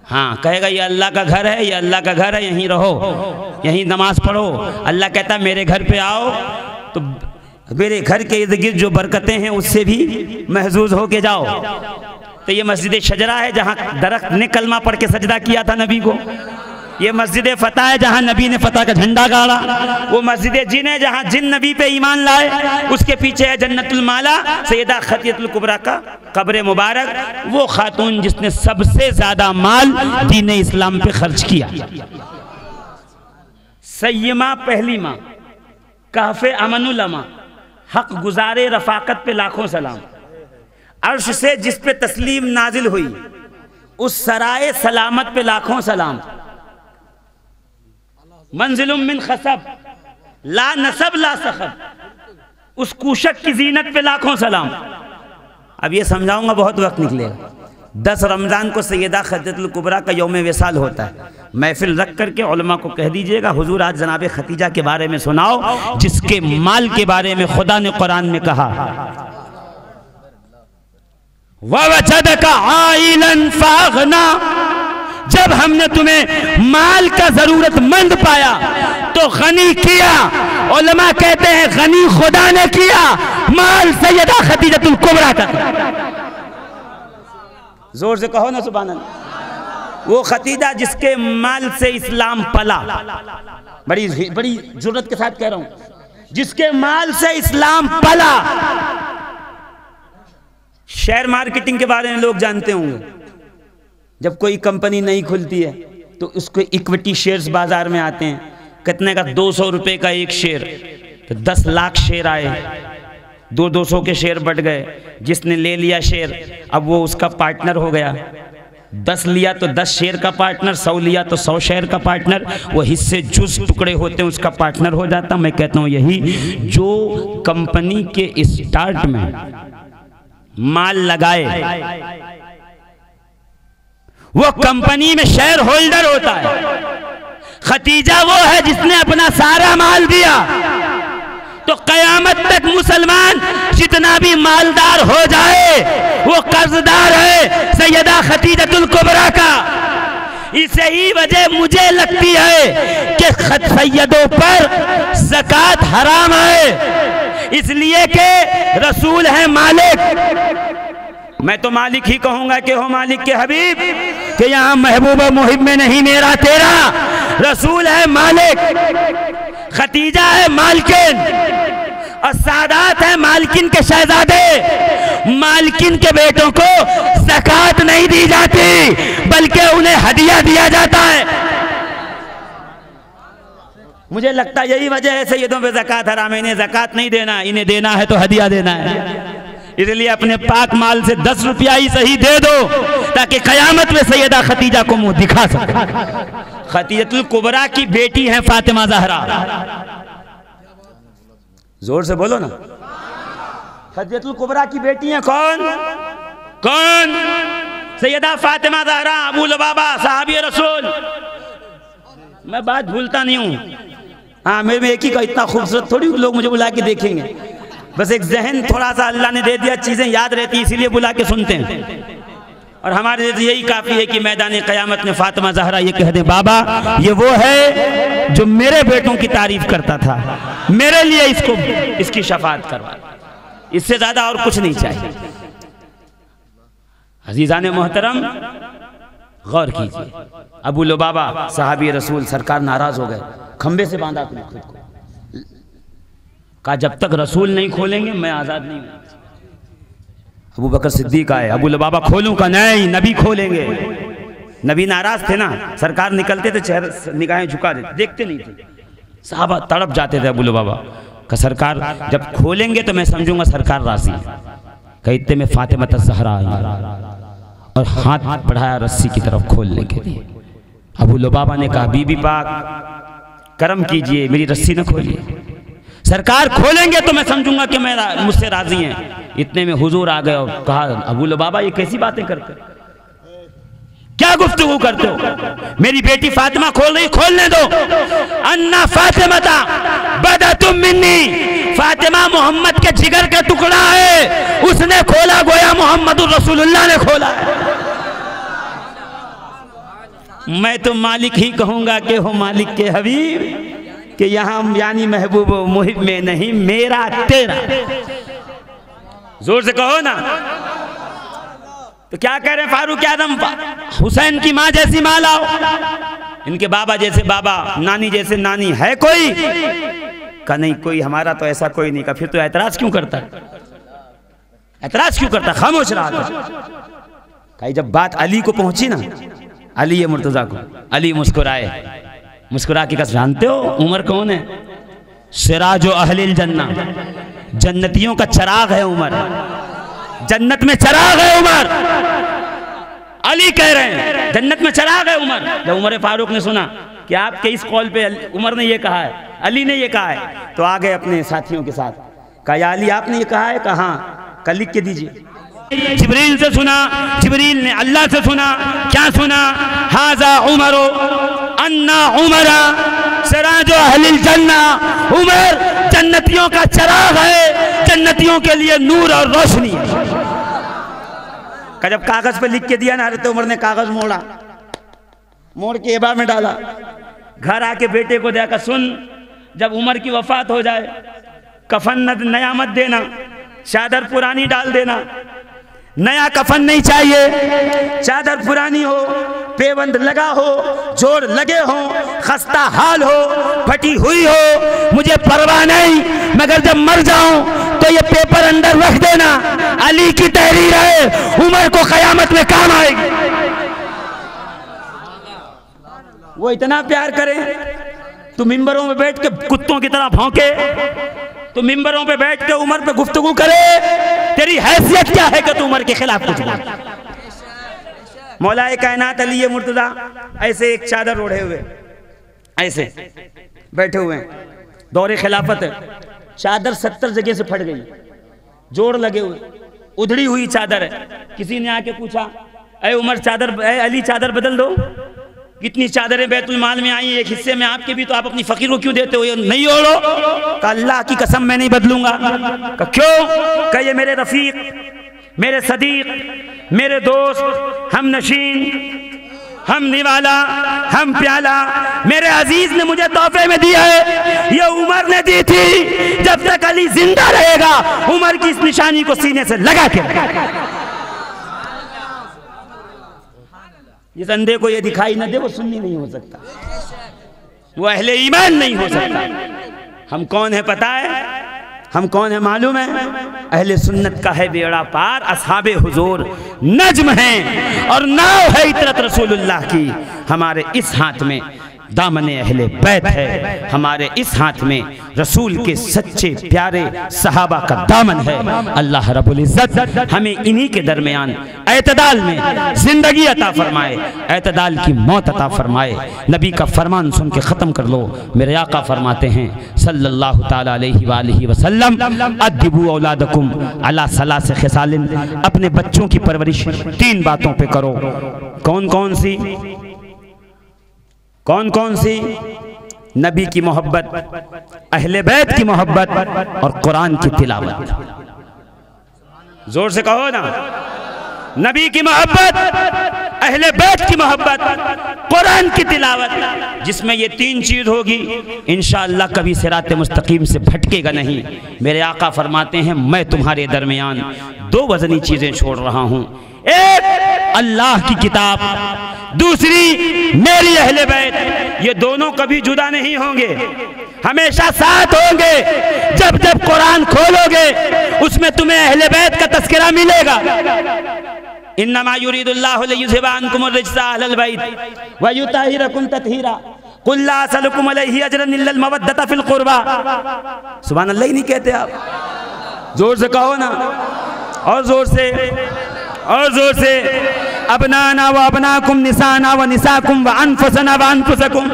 हाँ, कहेगा ये अल्लाह का घर है, ये अल्लाह का घर है, यहीं रहो, यहीं नमाज पढ़ो। अल्लाह कहता मेरे घर पे आओ तो मेरे घर के इर्द गिर्द जो बरकतें हैं उससे भी महजूज होके जाओ। तो ये मस्जिद शजरा है जहाँ दरख्त ने कलमा पढ़ के सजदा किया था नबी को। ये मस्जिद फतह है जहाँ नबी ने फतह का झंडा गाड़ा। वो मस्जिद जिन है जहाँ जिन नबी पे ईमान लाए। उसके पीछे है जन्नतुल माला, सैयदा खतीयतुल कुबरा का कब्र मुबारक। वो खातून जिसने सबसे ज्यादा माल दीन इस्लाम पे खर्च किया। सय्यमा पहली माँ, कहफे अमनुलमा, हक गुजारे रफाकत पे लाखों सलाम। अर्श से जिस पे तस्लीम नाजिल हुई उस सराय सलामत पे लाखों सलाम। मंजिलुम मिन खसब ला नसब ला सखब, उस कूशक की जीनत पे लाखों सलाम। अब ये समझाऊंगा, बहुत वक्त निकलेगा। 10 रमज़ान को सैयदा खतीयतुल कुबरा का यौम विसाल होता है। महफिल रख करके उलमा को कह दीजिएगा हुजूर आज जनाब खतीजा के बारे में सुनाओ, जिसके माल के बारे में खुदा ने कुरान में कहा ववजदका आइलन फागना, जब हमने तुम्हें माल का जरूरतमंद पाया तो गनी किया। उलमा कहते हैं गनी खुदा ने किया, माल सैयदा खतीजतुल कुबरा का। जोर से कहो ना सुभान अल्लाह। वो खतीजा जिसके माल से इस्लाम पला, बड़ी जुर्रत के साथ कह रहा हूं, जिसके माल से इस्लाम पला। शेयर मार्केटिंग के बारे में लोग जानते होंगे। जब कोई कंपनी नई खुलती है तो उसको इक्विटी शेयर्स बाजार में आते हैं। कितने का? 200 रुपए का एक शेयर, तो 10 लाख शेयर आए, 200 के शेयर बढ़ गए। जिसने ले लिया शेयर अब वो उसका पार्टनर हो गया। 10 लिया तो 10 शेयर का पार्टनर, 100 लिया तो 100 शेयर का पार्टनर। वो हिस्से जुज टुकड़े होते हैं उसका पार्टनर हो जाता। मैं कहता हूँ यही जो कंपनी के स्टार्ट में माल लगाए वो कंपनी में शेयर होल्डर होता है। खतीजा वो है जिसने अपना सारा माल दिया। तो कयामत तक मुसलमान जितना भी मालदार हो जाए वो कर्जदार है सैयदा खतीजतुल कुबरा का। इसे ही वजह मुझे लगती है कि सैयदों पर ज़कात हराम है, इसलिए कि रसूल है मालिक। मैं तो मालिक ही कहूंगा कि हो मालिक के हबीब, कि यहाँ महबूब मुहिब में नहीं मेरा तेरा। रसूल है मालिक, खतीजा है मालकिन, और सादात है मालकिन के शहजादे। मालकिन के बेटों को ज़कात नहीं दी जाती बल्कि उन्हें हदिया दिया जाता है। मुझे लगता है यही वजह है सैयदों पे ज़कात हराम है। इन्हें ज़कात नहीं देना, इन्हें देना है तो हदिया देना है। इसलिए अपने पाक माल से 10 रुपया ही सही दे दो ताकि कयामत में सैयदा खतीजा को मुंह दिखा सके। खतीजतुल कुबरा की बेटी है फातिमा ज़हरा। जोर से बोलो ना। खतीजतुल कुबरा की बेटी है कौन? कौन? सैयदा फातिमा ज़हरा, अबू लुबाबा सहाबी रसूल। मैं बात भूलता नहीं हूँ। हाँ, मेरे में एक ही का इतना खूबसूरत थोड़ी लोग मुझे बुला के देखेंगे, बस एक जहन थोड़ा सा अल्लाह ने दे दिया, चीज़ें याद रहती इसीलिए बुला के सुनते हैं। और हमारे लिए यही काफ़ी है कि मैदान क़यामत में फातिमा ज़हरा ये कह दे, बाबा ये वो है जो मेरे बेटों की तारीफ करता था, मेरे लिए इसकी शफाअत करवा। इससे ज़्यादा और कुछ नहीं चाहिए। अजीज़ान मोहतरम गौर कीजिए, अबू लुबाबा सहाबी रसूल सरकार नाराज हो गए, खंबे से बांधा अपने खुद को, कहा जब तक रसूल नहीं खोलेंगे मैं आज़ाद नहीं हूँ। अबू बकर सिद्दीक आए, अबू लुबाबा खोलूं का? नहीं, नबी खोलेंगे। नबी नाराज थे ना, सरकार निकलते थे चेहरे निगाहें झुका देते, देखते नहीं थे। साहबा तड़प जाते थे। अबू लुबाबा का सरकार जब खोलेंगे तो मैं समझूंगा सरकार राजी है। कहते में फातिमा ज़हरा आई और हाथ बढ़ाया रस्सी की तरफ खोलने के लिए। अबू लुबाबा ने कहा, बीबी पाक करम कीजिए, मेरी रस्सी न खोलिए। सरकार खोलेंगे तो मैं समझूंगा कि मैं मुझसे राजी हैं। इतने में हुजूर आ गए और कहा, अबू लुबाबा ये कैसी बातें करते हो, क्या गुफ्तगू करते हो? मेरी बेटी फातिमा खोल रही, खोलने दो। अन्ना फातिमा बदा तुम मिन्नी, फातिमा मोहम्मद के जिगर का टुकड़ा है, उसने खोला गोया मोहम्मदुर रसूलुल्लाह ने खोला है। मैं तो मालिक ही कहूंगा कि हो मालिक के हबीब, कि यहाँ यानी महबूब मुहिब में नहीं, मेरा तेरा। जोर से कहो ना। तो क्या कह रहे हैं फारूक आजम, हुसैन की माँ जैसी माँ लाओ, इनके बाबा जैसे बाबा, नानी जैसे नानी, है कोई? का नहीं कोई, हमारा तो ऐसा कोई नहीं। का फिर तो ऐतराज क्यों करता है? ऐतराज क्यों करता? खामोश रहा था। कहीं जब बात अली को पहुंची ना, अली मुर्तजा को, अली मुस्कुराए, मुस्कुरा के कहा, जानते हो उमर कौन है? सिराजो अहलिल जन्ना, जन्नतियों का चराग है उमर, जन्नत में चराग है उमर। अली कह रहे हैं जन्नत में चराग है उमर। जब उमर फारूक ने सुना कि आपके इस कॉल पे उमर ने ये कहा है, अली ने ये कहा है, तो आ गए अपने साथियों के साथ, कहा या अली आपने ये कहा है? कहा हाँ, कल लिख के दीजिए। जिब्रील से सुना, जिब्रील ने अल्लाह से सुना, क्या सुना? हाजा उमरो अन्ना उमरा सिराजो अहलिल जन्ना, उमर जन्नतियों का चराग है, जन्नतियों के लिए नूर और रोशनी है। जब कागज पे लिख के दिया ना, हज़रत उमर ने कागज मोड़ा, मोड़ के एबा में डाला, घर आके बेटे को देखा, सुन जब उमर की वफात हो जाए कफन नया मत देना, चादर पुरानी डाल देना, नया कफन नहीं चाहिए, चादर पुरानी हो, पेबंद लगा हो, जोड़ लगे हो, खस्ता हाल हो, फटी हुई हो, मुझे परवाह नहीं, मगर जब मर जाऊं तो ये पेपर अंदर रख देना, अली की तहरीर है, उमर को कयामत में काम आएगी। वो इतना प्यार करे तो मिंबरों में बैठ के कुत्तों की तरह भौंके, तो मिंबरों पे बैठ के उमर पे गुफ्तगू करे, तेरी हैसियत क्या है कि तू उमर के खिलाफ कुछ बोले? मौलाए कायनात अली मुर्तजा ऐसे एक चादर ओढ़े हुए ऐसे बैठे हुए हैं, दौरे खिलाफत है, चादर 70 जगह से फट गई, जोड़ लगे हुए, उधड़ी हुई चादर है। किसी ने आके पूछा, अरे उमर चादर, अरे अली चादर बदल दो, कितनी चादरें बैतुल माल में आई, एक हिस्से में आपके भी, तो आप अपनी फकीर को क्यों देते हो? ये नहीं ओढ़ो। का अल्लाह की कसम मैं नहीं बदलूंगा। का क्यों? का ये मेरे रफीक, मेरे सदीक, मेरे दोस्त, हम नशीन, हम निवाला, हम प्याला, मेरे अजीज ने मुझे तोहफे में दिया है, ये उमर ने दी थी। जब तक अली जिंदा रहेगा उमर की इस निशानी को सीने से लगा के, जिस अंधे को ये दिखाई न दे वो सुन्नी नहीं हो सकता, वो अहले ईमान नहीं हो सकता। हम कौन है पता है? हम कौन है मालूम है? अहले सुन्नत का है बेड़ा पार, असहाबे हुजूर नज्म हैं और नाव है इतरत रसूलुल्लाह की हमारे इस हाथ में। दामन अहले बैत है। हमारे इस हाथ में रसूल के सच्चे प्यारे सहाबा का दामन है। अल्लाह रब्बुल इज्जत हमें इन्हीं के दरमियान एतदाल में जिंदगी अता फरमाए, एतदाल की मौत अता फरमाए। नबी का फरमान सुन के ख़त्म कर लो। मेरे आका फरमाते हैं सल्लल्लाहु ताला अलैहि वसल्लम, अद्दिबू औलादकुम अला सलास खिसालिन, अपने बच्चों की परवरिश 3 बातों पे करो। कौन कौन सी? कौन कौन सी? नबी की मोहब्बत, अहले बैत की मोहब्बत और कुरान की तिलावत। जोर से कहो ना, नबी की मोहब्बत, अहले बैत की मोहब्बत, कुरान की तिलावत। जिसमें ये 3 चीज होगी इंशाअल्लाह कभी सिरात मुस्तकीम से भटकेगा नहीं। मेरे आका फरमाते हैं मैं तुम्हारे दरमियान 2 वजनी चीजें छोड़ रहा हूं, एक अल्लाह की किताब, दूसरी मेरी अहले बैत। ये दोनों कभी जुदा नहीं होंगे, हमेशा साथ होंगे। जब जब कुरान खोलोगे उसमें तुम्हें अहले बैत का तस्करा मिलेगा। इन्नमा युरीदुल्लाहु लियुज़हिबा अन्कुम अर्रिज्सा अहलल बैत व युताहिरकुम तत्हीरा कुल ला असलुकुम अलैहि अजरन इल्लल मवद्दता फिल कुर्बा। सुभान अल्लाह ही नहीं कहते आप? जोर से कहो ना, और जोर से, और जोर से। अबनाना व अबनाकुम निसाना व निसाकुम व अनफुसना व अनफुसकुम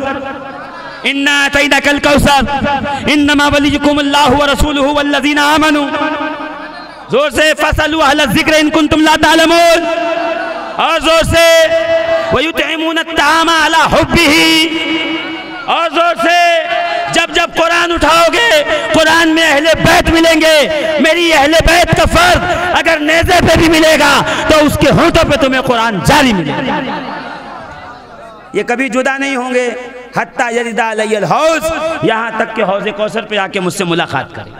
इन्ना अतैनाकल कौसर इन्नमा वलियुकुमुल्लाहु व रसूलुहु वल्लज़ीना आमनू। जोर से, फसलू अहल ज़िक्र इन कुंतुम ला तालमून। और जोर से, वयुतइमून अत्तामा अला हुब्बिही। और जोर से, जब जब कुरान उठाओगे कुरान में अहले बैत मिलेंगे। मेरी अहले बैत का फर्ज अगर नेज़े पे भी मिलेगा तो उसके होंठों पे तुम्हें कुरान जारी मिलेगा। ये कभी जुदा नहीं होंगे। हत्ता यरिदा अलैहिल हौज़, यहाँ तक के हौज़े कौसर पे आके मुझसे मुलाकात करें।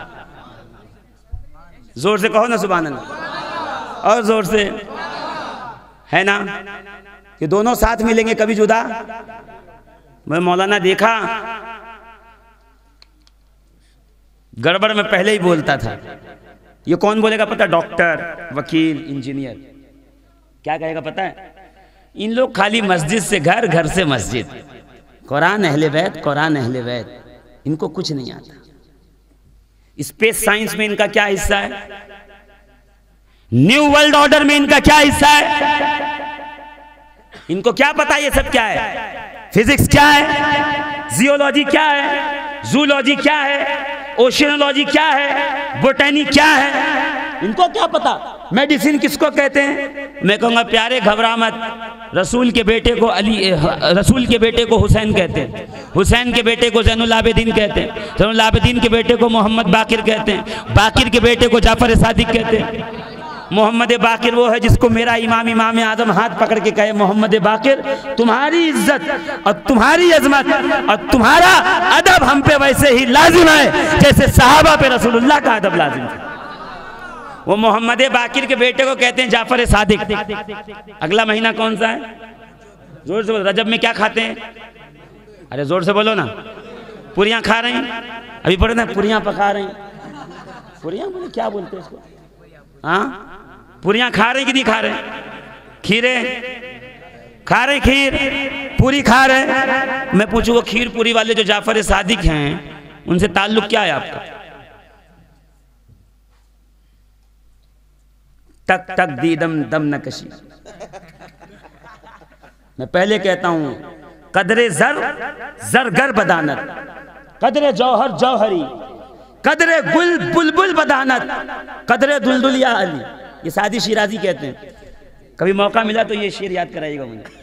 जोर से कहो ना सुभान अल्लाह, और जोर से, है ना? ये दोनों साथ मिलेंगे, कभी जुदा। मैं मौलाना देखा गड़बड़ में पहले ही बोलता था। ये कौन बोलेगा पता? डॉक्टर, वकील, इंजीनियर। क्या कहेगा पता है? इन लोग खाली मस्जिद से घर, घर से मस्जिद, कुरान अहले बैत, कुरान अहले बैत, इनको कुछ नहीं आता। स्पेस साइंस में इनका क्या हिस्सा है? न्यू वर्ल्ड ऑर्डर में इनका क्या हिस्सा है? इनको क्या पता ये सब क्या है? फिजिक्स क्या है? जियोलॉजी क्या है? जूलॉजी क्या है? ओशियनोलॉजी क्या है? बोटैनी क्या है? इनको क्या पता? मेडिसिन किसको कहते हैं? मैं कहूँगा प्यारे घबरा मत, रसूल के बेटे को अली, रसूल के बेटे को हुसैन कहते हैं, हुसैन के बेटे को ज़ैनुल आबिदीन कहते हैं, ज़ैनुल आबिदीन के बेटे को मोहम्मद बाकिर कहते हैं, बाकिर के बेटे को जाफर सादिक कहते हैं। मोहम्मद बाकिर वो है जिसको मेरा इमाम आजम हाथ पकड़ के कहे, मोहम्मद बाकिर तुम्हारी इज्जत और तुम्हारी अजमत और तुम्हारा अदब हम पे वैसे ही लाजिम है जैसे सहाबा पे रसूलुल्लाह का अदब लाजिम था। वो मोहम्मद बाकिर के बेटे को कहते हैं जाफर सादिक। अगला महीना कौन सा है? जोर से बोलो। रजब में क्या खाते हैं? अरे जोर से बोलो ना। पूरियां खा रहे हैं, अभी पढ़े ना, पूरियां पका रहे हैं। पूरियां बोले क्या बोलते हैं इसको? हाँ, पूरियां खा रहे हैं कि नहीं खा रहे? खीरे खा रहे, खीर पूरी खा रहे। मैं पूछूंगा खीर पूरी वाले जो जाफर सादिक हैं उनसे ताल्लुक क्या है आपका? तक तक दीदम दम नकशी। मैं पहले कहता हूं कदरे जर जरगर बदानत, कदरे जौहर जौहरी, कदरे गुल बुलबुल बदानत, कदरे दुलदुलिया अली। ये सादी शिराजी कहते हैं। कभी मौका मिला तो ये शेर याद कराइएगा मुझे।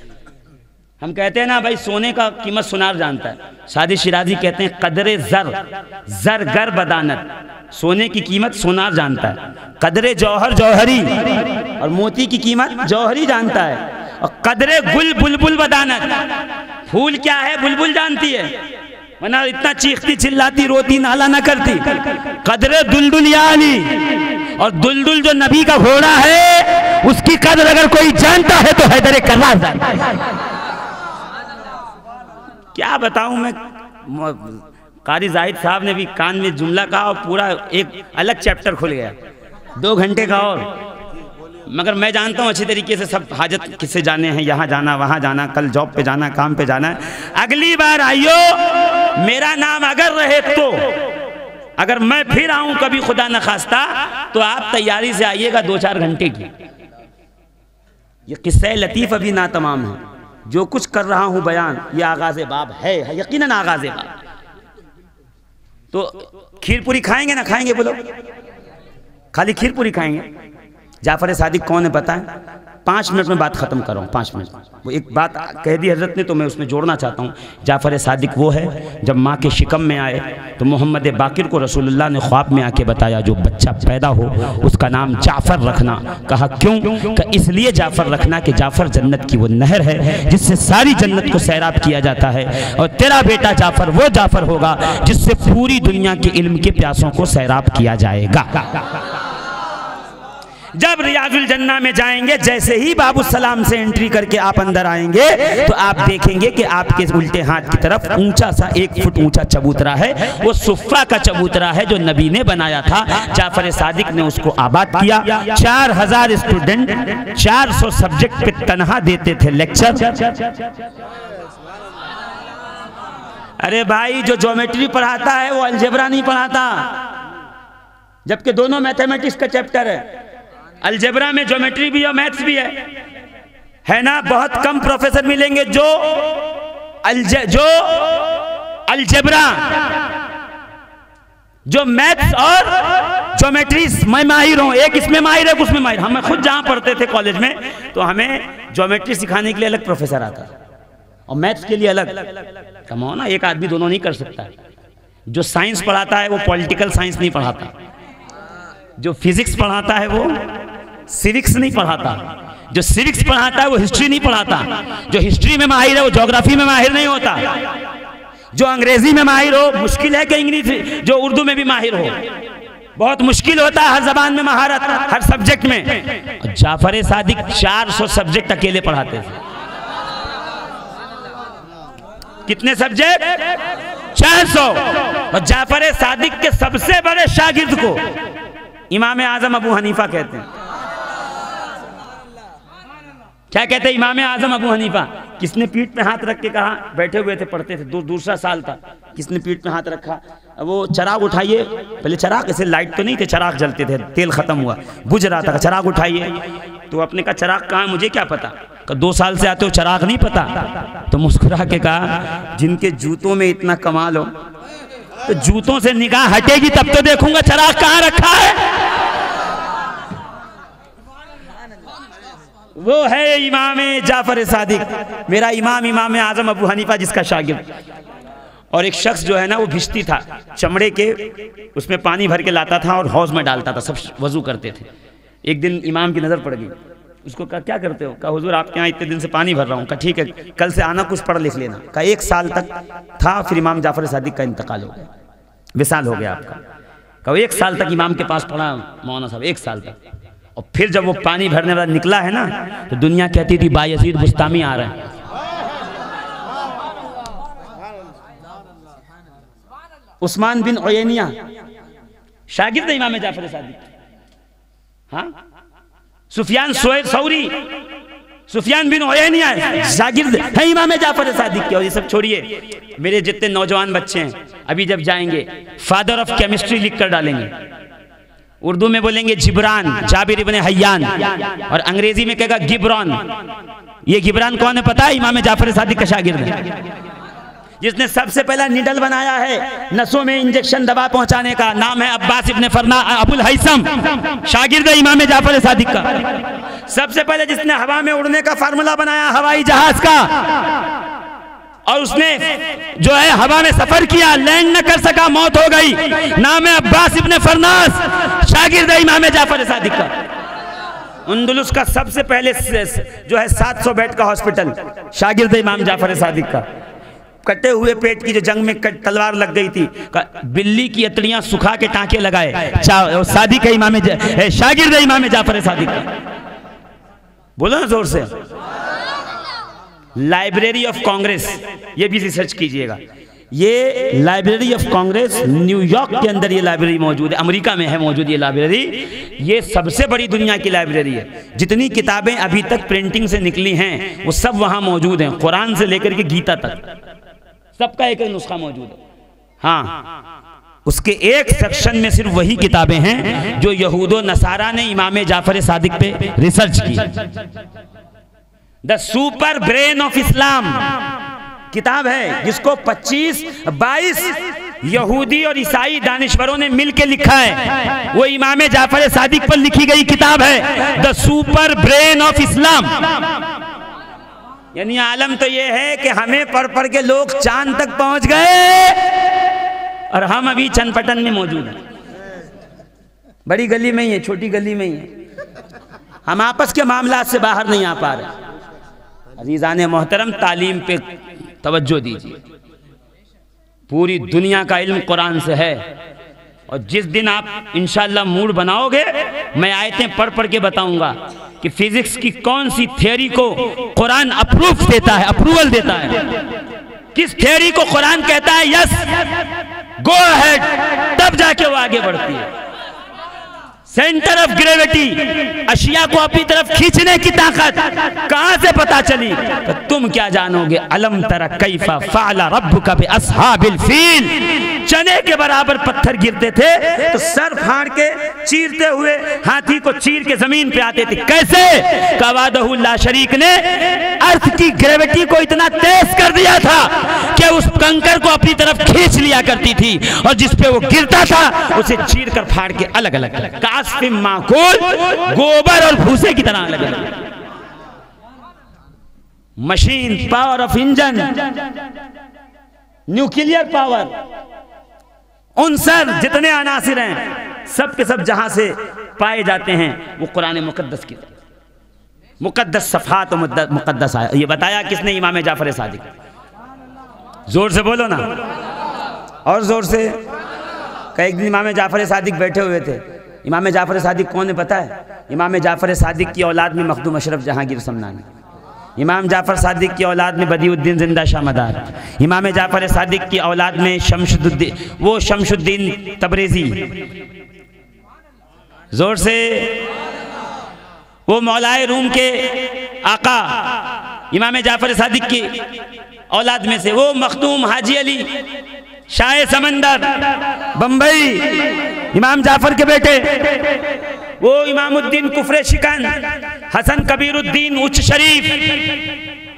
हम कहते हैं ना भाई सोने का कीमत सुनार जानता है, सादी शिराजी कहते हैं कदरे जर जरगर बदानत, सोने की कीमत सोनार जानता है, कदरे जौहर जौहरी और मोती की कीमत जौहरी जानता है, और कदरे गुल बुलबुल बदानत, फूल क्या है बुलबुल जानती है, वरना इतना चीखती चिल्लाती रोती नाला ना करती। कदरे दुलदुल यानी, और दुलदुल जो नबी का घोड़ा है उसकी कदर अगर कोई जानता है तो हैदर कर्रार जानता है। क्या बताऊं मैं, कारी जाहिद साहब ने भी कान में जुमला कहा और पूरा एक अलग चैप्टर खुल गया, 2 घंटे का। और मगर मैं जानता हूँ अच्छी तरीके से सब हाजत किससे जाने हैं, यहाँ जाना वहाँ जाना, कल जॉब पे जाना, काम पे जाना है। अगली बार आइयो, मेरा नाम अगर रहे तो, अगर मैं फिर आऊँ कभी खुदा न खास्ता, तो आप तैयारी से आइएगा 2-4 घंटे की। ये किस्सा लतीफ़ अभी ना तमाम है, जो कुछ कर रहा हूँ बयान ये आगाज़ बाब है, यकीनन आगाज़ बाब। तो खीर पूरी खाएंगे ना, खाएंगे बोलो, खाली खीर पूरी खाएंगे। जाफर सादिक कौन है पता है? 5 मिनट में बात ख़त्म कर रहा हूँ, 5 मिनट। वो एक बात कह दी हज़रत ने तो मैं उसमें जोड़ना चाहता हूँ। जाफर सादिक वो है जब माँ के शिकम में आए तो मोहम्मद बाकिर को रसूलुल्लाह ने ख्वाब में आके बताया जो बच्चा पैदा हो उसका नाम जाफ़र रखना। कहा क्यों? कि इसलिए जाफ़र रखना कि जाफ़र जन्नत की वो नहर है जिससे सारी जन्नत को सैराब किया जाता है, और तेरा बेटा जाफ़र वो जाफ़र होगा जिससे पूरी दुनिया के इल्म के प्यासों को सैराब किया जाएगा। जब रियाजुल जन्ना में जाएंगे, जैसे ही बाबू सलाम से एंट्री करके आप अंदर आएंगे तो आप देखेंगे कि आपके उल्टे हाथ की तरफ ऊंचा सा 1 फुट ऊंचा चबूतरा है। वो सुफ़ा का चबूतरा है जो नबी ने बनाया था। जाफर सादिक ने उसको आबाद किया। 4000 स्टूडेंट 400 सब्जेक्ट पे तनहा देते थे लेक्चर। अरे भाई, जो ज्योमेट्री पढ़ाता है वो अलजेब्रा नहीं पढ़ाता, जबकि दोनों मैथमेटिक्स का चैप्टर है। अलजेब्रा में ज्योमेट्री भी और मैथ्स भी है ना। बहुत कम प्रोफेसर मिलेंगे जो अलजेब्रा, जो मैथ्स और ज्योमेट्री मैं माहिर हूं। एक इसमें माहिर है, उसमें माहिर। हम खुद जहां पढ़ते थे कॉलेज में तो हमें ज्योमेट्री सिखाने के लिए अलग प्रोफेसर आता और मैथ्स के लिए अलग। कमाओ ना, एक आदमी दोनों नहीं कर सकता। जो साइंस पढ़ाता है वो पॉलिटिकल साइंस नहीं पढ़ाता, जो फिजिक्स पढ़ाता है वो सिविक्स नहीं पढ़ाता, जो सिविक्स पढ़ाता है वो हिस्ट्री नहीं पढ़ाता, जो हिस्ट्री में माहिर है वो ज्योग्राफी में माहिर नहीं होता, जो अंग्रेजी में माहिर हो मुश्किल है कि इंग्लिश जो उर्दू में भी माहिर हो, बहुत मुश्किल होता है हर जबान में महारत, हर सब्जेक्ट में। जाफर सादिक 400 सब्जेक्ट अकेले पढ़ाते थे। कितने सब्जेक्ट? 400। और जाफर सादिक के सबसे बड़े शागिर्द को इमाम आजम अबू हनीफा कहते हैं। क्या कहते हैं? इमाम आजम अबू हनीफा। किसने पीठ पे हाथ रख के कहा? बैठे हुए थे, पढ़ते थे, दूसरा साल था। किसने पीठ पे हाथ रखा? वो चराग उठाइए। पहले चराग, ऐसे लाइट तो नहीं थे, चराग जलते थे, तेल खत्म हुआ, बुझ रहा था। चराग उठाइए। तो अपने का चराग कहाँ? मुझे क्या पता। 2 साल से आते हो, चराग नहीं पता? तो मुस्कुरा के कहा जिनके जूतों में इतना कमाल हो तो जूतों से निगाह हटेगी तब तो देखूंगा चराग कहाँ रखा है। वो है इमाम जाफर सादिक, मेरा इमाम आजम अबू हनीफा, जिसका शागिर्द। और एक शख्स जो है ना वो भिश्ती था, चमड़े के उसमें पानी भर के लाता था और हौज में डालता था, सब वजू करते थे। एक दिन इमाम की नज़र पड़ गई, उसको कहा क्या करते हो? कहा हुजूर आपके यहाँ इतने दिन से पानी भर रहा हूँ। कहा ठीक है, कल से आना, कुछ पढ़ लिख लेना। कहा 1 साल तक था, फिर इमाम जाफर सादिक का इंतकाल हो गया, विसाल हो गया आपका। कहा 1 साल तक इमाम के पास पढ़ा मौलाना साहब, 1 साल तक। और फिर जब वो पानी भरने वाला निकला है ना तो दुनिया कहती थी बायजीद बुस्तामी आ रहे हैं। उस्मान बिन उयैनिया शागिर्द इमाम जाफर सादिक। हाँ, सुफियान सौरी, सुफियान बिन उयैनिया शागिर्द है इमाम जाफर सादिक के। और ये सब छोड़िए, मेरे जितने नौजवान बच्चे हैं अभी जब जाएंगे फादर ऑफ केमिस्ट्री लिख कर डालेंगे, उर्दू में बोलेंगे जिब्रान, जाबिर इब्ने हय्यान, और अंग्रेजी में कहेगा गिब्रान। ये गिब्रान कौन है पता है? इमाम जाफर सादिक का शागिर्द है, जिसने सबसे पहला निडल बनाया है नसों में इंजेक्शन दवा पहुंचाने का। नाम है अब्बास इब्ने फरना अबुल हैसम, शागिर्द है इमाम जाफर सादिक का। सबसे पहले जिसने हवा में उड़ने का फार्मूला बनाया हवाई जहाज का, और उसने जो है हवा में सफर किया, लैंड न कर सका, मौत हो गई। नाम है अब्बास इब्ने फरनास, शागिर्द है इमाम जाफर सादिक का। अंदलुस का सबसे पहले जो है 700 बेड का हॉस्पिटल, शागिर्द है इमाम जाफर सादिक का। कटे हुए पेट की जो जंग में तलवार लग गई थी, बिल्ली की अतड़ियां सुखा के टांके लगाए, सादिक है इमाम, शागिर्द है इमाम जाफर सादिक का। बोलो ना जोर से। लाइब्रेरी ऑफ कांग्रेस, ये भी रिसर्च कीजिएगा। ये लाइब्रेरी ऑफ कांग्रेस न्यूयॉर्क के अंदर ये लाइब्रेरी मौजूद है, अमेरिका में है मौजूद ये लाइब्रेरी। ये सबसे बड़ी दुनिया की लाइब्रेरी है। जितनी किताबें अभी तक प्रिंटिंग से निकली हैं वो सब वहाँ मौजूद हैं, कुरान से लेकर के गीता तक सबका एक एक नुस्खा मौजूद है। हाँ, उसके एक सेक्शन में सिर्फ वही किताबें हैं जो यहूदो नसारा ने इमाम जाफर सादिक पे रिसर्च की। The super brain of Islam किताब है जिसको 25-22 यहूदी और ईसाई दानिश्वरों ने मिलकर लिखा है। वो इमाम जाफर सादिक पर लिखी गई किताब है, the super brain of Islam. यानी आलम तो ये है कि हमें पढ़ पढ़ के लोग चांद तक पहुंच गए और हम अभी चनपटन में मौजूद हैं, बड़ी गली में ही है, छोटी गली में ही है। हम आपस के मामलात से बाहर नहीं आ पा रहे। अजीज़ान मोहतरम, तालीम पे तवज्जो दीजिए। पूरी दुनिया का इल्म कुरान से है और जिस दिन आप इंशाअल्लाह मूड बनाओगे मैं आयतें पढ़ पढ़ के बताऊंगा कि फिजिक्स की कौन सी थ्योरी को कुरान अप्रूव देता है, अप्रूवल देता है, किस थ्योरी को कुरान कहता है यस गो अहेड, तब जाके वो आगे बढ़ती है। सेंटर ऑफ ग्रेविटी, अशिया को अपनी तरफ खींचने की ताकत कहां से पता चली? तो तुम क्या जानोगे? अलम तरा कैफा फ़अल रब्बुका बि अस्हाबिल फील। चने के बराबर पत्थर गिरते थे तो सर फाड़ के चीरते हुए हाथी को चीर के जमीन पे आते थे। कैसे? कवादहु ला शरीक ने अर्थ की ग्रेविटी को इतना तेज कर दिया था कि उस कंकर को अपनी तरफ खींच लिया करती थी और जिस पे वो गिरता था उसे चीर कर फाड़ के अलग अलग कास्फिम माकूल, गोबर और भूसे की तरह अलग अलग। Machine power of engine, nuclear power, उनसर जितने अनासिर हैं सब के सब जहां से पाए जाते हैं वो कुरान मुकद्दस की मुकद्दस सफ़ात मुकद्दस आया। ये बताया किसने? इमाम जाफर सादिक। जोर से बोलो ना, और जोर से। कई दिन इमाम जाफर सादिक बैठे हुए थे। इमाम जाफर सादिक कौन है पता है? इमाम जाफर सादिक की औलाद में मखदूम अशरफ जहांगीर समनानी, इमाम जाफर सादिक की औलाद में बदिउद्दीन जिंदा शाहमदार, इमाम जाफर सादिक की औलाद में शमशुद्दीन तबरेज़ी। जोर से। वो मौलाए रूम के आका इमाम जाफर सादिक की औलाद में से वो मखदूम हाजी अली शाह समंदर बंबई, इमाम जाफर के बेटे। वो इमामुद्दीन कुफरे शिकन, हसन कबीरुद्दीन उच्च शरीफ,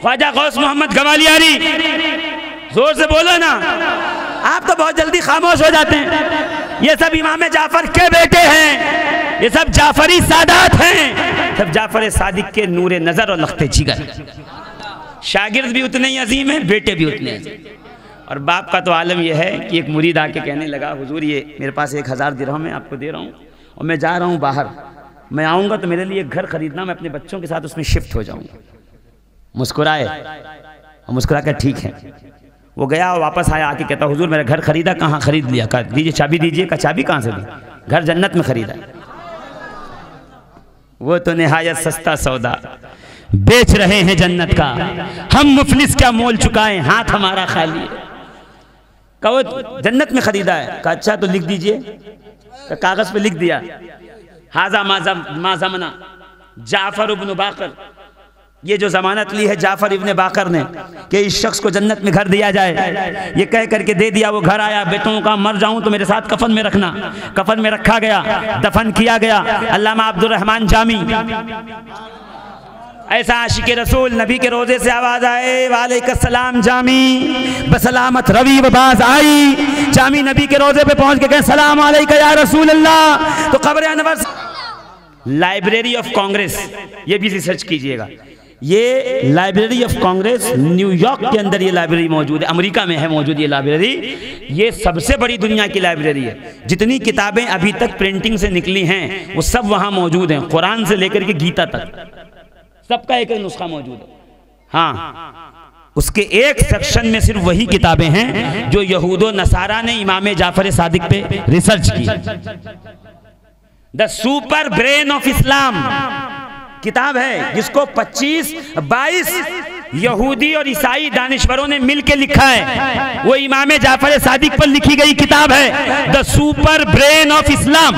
ख्वाजा गौस मोहम्मद गवालियारी। जोर से बोलो ना, आप तो बहुत जल्दी खामोश हो जाते हैं। ये सब इमाम जाफर के बेटे हैं, ये सब जाफरी सादात हैं, सब जाफर सादिक के नूरे नजर और लख्ते जिगर। शागिर्द भी उतने ही अजीम हैं, बेटे भी उतने अजीम। और बाप का तो आलम यह है कि एक मुरीद आके कहने लगा, हुजूर ये मेरे पास 1000 दिरहम मैं आपको दे रहा हूँ और मैं जा रहा हूँ बाहर, मैं आऊँगा तो मेरे लिए एक घर खरीदना, मैं अपने बच्चों के साथ उसमें शिफ्ट हो जाऊँगा। मुस्कुराए और मुस्कुरा कर ठीक है। वो गया और वापस आया, आके कहता हुजूर मेरा घर खरीदा। कहाँ खरीद लिया? कहा दीजिए चाबी दीजिए। का चाबी कहाँ से दी? घर जन्नत में खरीदा। वो तो निहायत सस्ता सौदा बेच रहे हैं जन्नत का, हम मुफलिस क्या मोल चुकाएं, हाथ हमारा खाली है। कहो जन्नत में खरीदा है। कहा अच्छा तो लिख दीजिए। तो कागज पे लिख दिया, हाजा माजमना जाफर इब्न बाकर। ये जो जमानत ली है जाफर इब्न बाकर ने कि इस शख्स को जन्नत में घर दिया जाए, ये कह करके दे दिया। वो घर आया, बेटों का मर जाऊं तो मेरे साथ कफन में रखना। कफन में रखा गया, दफन किया गया। अल्लामा अब्दुर रहमान जामी, ऐसा आशिक रसूल, नबी के रोजे से आवाज आए वालेकुम जामी बसलामत रवि बाज आई। जामी नबी के रोजे पे पहुंच के कहें सलाम अलैका या रसूल अल्लाह। तो कब्र अनवर। लाइब्रेरी ऑफ कांग्रेस, ये भी रिसर्च कीजिएगा। ये लाइब्रेरी ऑफ कांग्रेस न्यूयॉर्क के अंदर ये लाइब्रेरी मौजूद है, अमेरिका में है मौजूद ये लाइब्रेरी। ये सबसे बड़ी दुनिया की लाइब्रेरी है। जितनी किताबें अभी तक प्रिंटिंग से निकली हैं वो सब वहाँ मौजूद हैं, कुरान से लेकर के गीता तक सबका एक एक नुस्खा मौजूद है। हाँ, उसके एक सेक्शन में सिर्फ वही किताबें हैं जो यहूदो नसारा ने इमाम जाफर सादिक पे रिसर्च की। The super brain of Islam किताब है जिसको 25-22 यहूदी और ईसाई दानिश्वरों ने मिलकर लिखा है, वो इमाम जाफर सादिक पर लिखी गई किताब है, the super brain of Islam.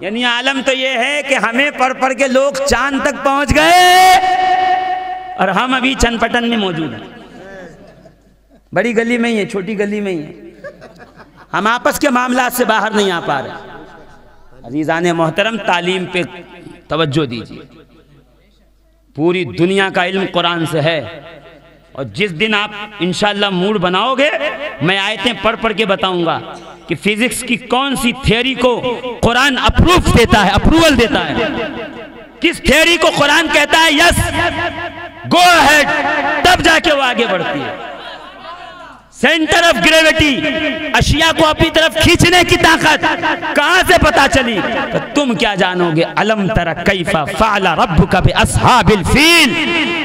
यानी आलम तो ये है कि हमें पढ़ पढ़ के लोग चांद तक पहुंच गए और हम अभी चनपटन में मौजूद हैं, बड़ी गली में ही है, छोटी गली में ही है, हम आपस के मामलात से बाहर नहीं आ पा रहे। अजीज़ान मोहतरम, तालीम पे तवज्जो दीजिए। पूरी दुनिया का इल्म कुरान से है, और जिस दिन आप इंशाअल्लाह मूड बनाओगे, मैं आयतें पढ़ पढ़ के बताऊंगा कि फिजिक्स की कौन सी थ्योरी को कुरान अप्रूव देता है, अप्रूवल देता है, किस थ्योरी को कुरान कहता है यस गो अहेड, तब जाके वो आगे बढ़ती है। सेंटर ऑफ ग्रेविटी, अशिया को अपनी तरफ खींचने की ताकत कहां से पता चली? तो तुम क्या जानोगे? अलम तरा कैफा फ़अल रब्बुका बि अस्हाबिल फील।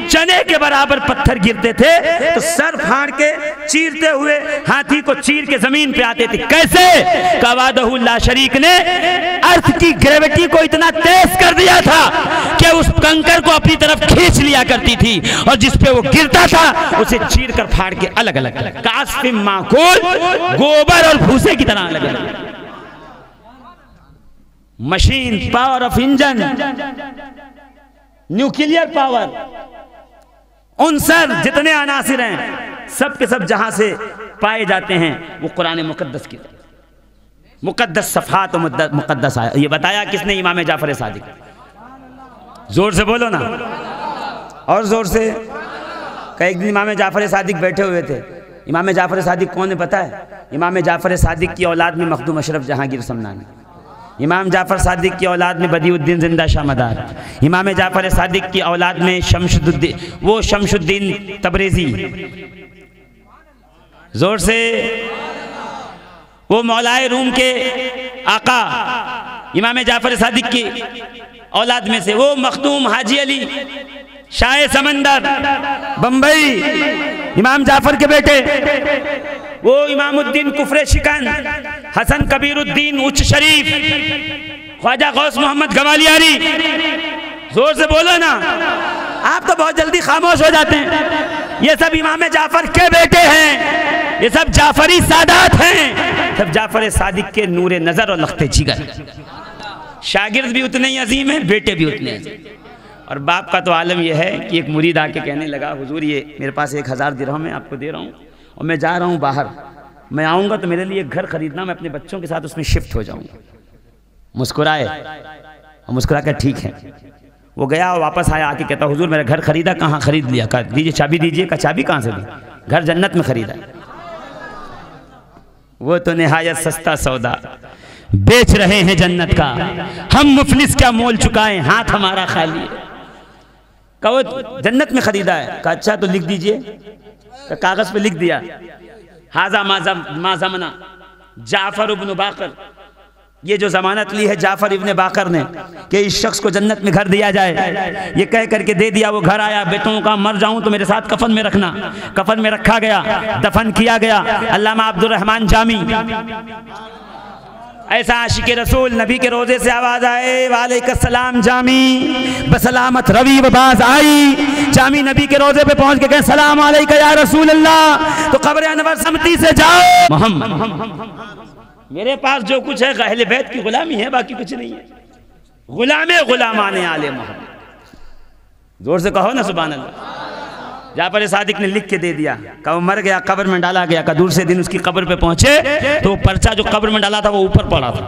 चने के बराबर पत्थर गिरते थे तो सर फाड़ के चीरते हुए हाथी को चीर के जमीन पे आते थे। कैसे? कवादहु ला शरीक ने अर्थ की ग्रेविटी को इतना तेज कर दिया था कि उस कंकर को अपनी तरफ खींच लिया करती थी, और जिस पे वो गिरता था उसे चीर कर फाड़ के अलग अलग माकूल, गोबर और भूसे की तरह अलग अलग। Machine, power of engine, nuclear power, उनसर जितने अनासिर हैं सब के सब जहां से पाए जाते हैं वो कुरान मुकद्दस की मुकद्दस सफ़ात और मुकद्दस आया। ये बताया किसने? इमाम जाफर सादिक। जोर से बोलो ना, और जोर से। कई दिन इमाम जाफर सादिक बैठे हुए थे। इमाम जाफर सादिक कौन है पता है? इमाम जाफर सादिक की औलाद में मखदूम अशरफ जहांगीर समनानी, इमाम जाफर सादिक की औलाद में बदिउद्दीन जिंदा शाह मदार, इमाम जाफर सादिक की औलाद में शमशुद्दीन तबरेज़ी। जोर से। वो मौलाए रूम के आका इमाम जाफर सादिक की औलाद में से वो मखदूम हाजी अली शाह समंदर बंबई, इमाम जाफर के बेटे। वो इमामुद्दीन कुफरे शिकन, हसन कबीरुद्दीन उच्च शरीफ, ख्वाजा गौस मोहम्मद गवालियारी। जोर से बोलो ना, आप तो बहुत जल्दी खामोश हो जाते हैं। ये सब इमाम जाफर के बेटे हैं, ये सब जाफरी सादात हैं, सब जाफर सादिक के नूरे नजर और लख्ते जिगर। शागिर्द भी उतने ही अजीम हैं, बेटे भी उतने अजीम। और बाप का तो आलम यह है कि एक मुरीद आके कहने लगा, हुजूर ये मेरे पास 1000 दिरहम मैं आपको दे रहा हूँ और मैं जा रहा हूँ बाहर, मैं आऊँगा तो मेरे लिए एक घर खरीदना, मैं अपने बच्चों के साथ उसमें शिफ्ट हो जाऊँगा। मुस्कुराए और मुस्कुरा कर ठीक है। वो गया और वापस आया, आके कहता, हुजूर मेरा घर खरीदा। कहाँ खरीद लिया? कहा दीजिए चाबी दीजिए। का चाबी कहाँ से दी? घर जन्नत में खरीदा। वो तो निहायत सस्ता सौदा बेच रहे हैं जन्नत का, हम मुफलिस क्या मोल चुकाएं, हाथ हमारा खाली है। कहो जन्नत में खरीदा है। कहा अच्छा तो लिख दीजिए। कागज पे लिख दिया, हाजा माजमना जाफर इब्न बाकर। ये जो जमानत ली है जाफर इब्न बाकर ने कि इस शख्स को जन्नत में घर दिया जाए, ये कह करके दे दिया। वो घर आया, बेटों का मर जाऊं तो मेरे साथ कफन में रखना। कफन में रखा गया, दफन किया गया। अल्लामा अब्दुर रहमान जामी, ऐसा आशिक रसूल, नबी के रोजे से आवाज आए वालेकुम जामी बसलामत रवि बाज आई। जामी नबी के रोजे पे पहुंच के कहे सलाम अलैका या रसूल अल्लाह। तो कब्र अनवर समती से जाओ। मोहम्मद मेरे पास जो कुछ है अहले बैत की गुलामी है, बाकी कुछ नहीं है। गुलामे गुलामाने आले मोहम्मद। जोर से कहो ना सुभान अल्लाह। जाफर सादिक ने लिख के दे दिया। कब मर गया, कब्र में डाला गया। का दूसरे दिन उसकी कब्र पे पहुंचे तो पर्चा जो कब्र में डाला था वो ऊपर पड़ा था।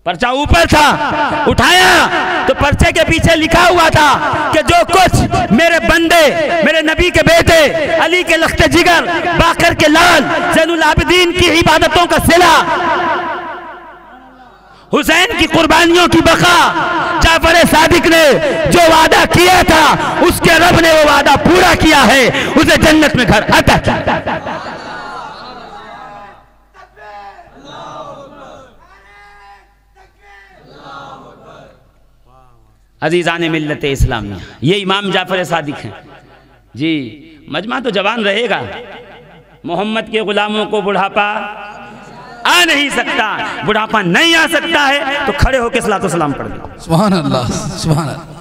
पर्चा ऊपर था, उठाया तो पर्चे के पीछे लिखा हुआ था कि जो कुछ मेरे बंदे, मेरे नबी के बेटे, अली के लख्ते जिगर, बाकर के लाल, ज़ैनुल आबिदीन की इबादतों का सिला, हुसैन की कुर्बानियों की बका, जाफर सादिक ने जो वादा किया था उसके रब ने वो वादा पूरा किया है, उसे जन्नत में घर अता किया। अजीज़ान मिल्लत इस्लामिया, ये इमाम जाफर सादिक हैं जी। मजमा तो जवान रहेगा, मोहम्मद के गुलामों को बुढ़ापा आ नहीं सकता। बुढ़ापा नहीं आ सकता है तो खड़े होकर सलातो सलाम पढ़ दो। सुभान अल्लाह, सुभान अल्लाह।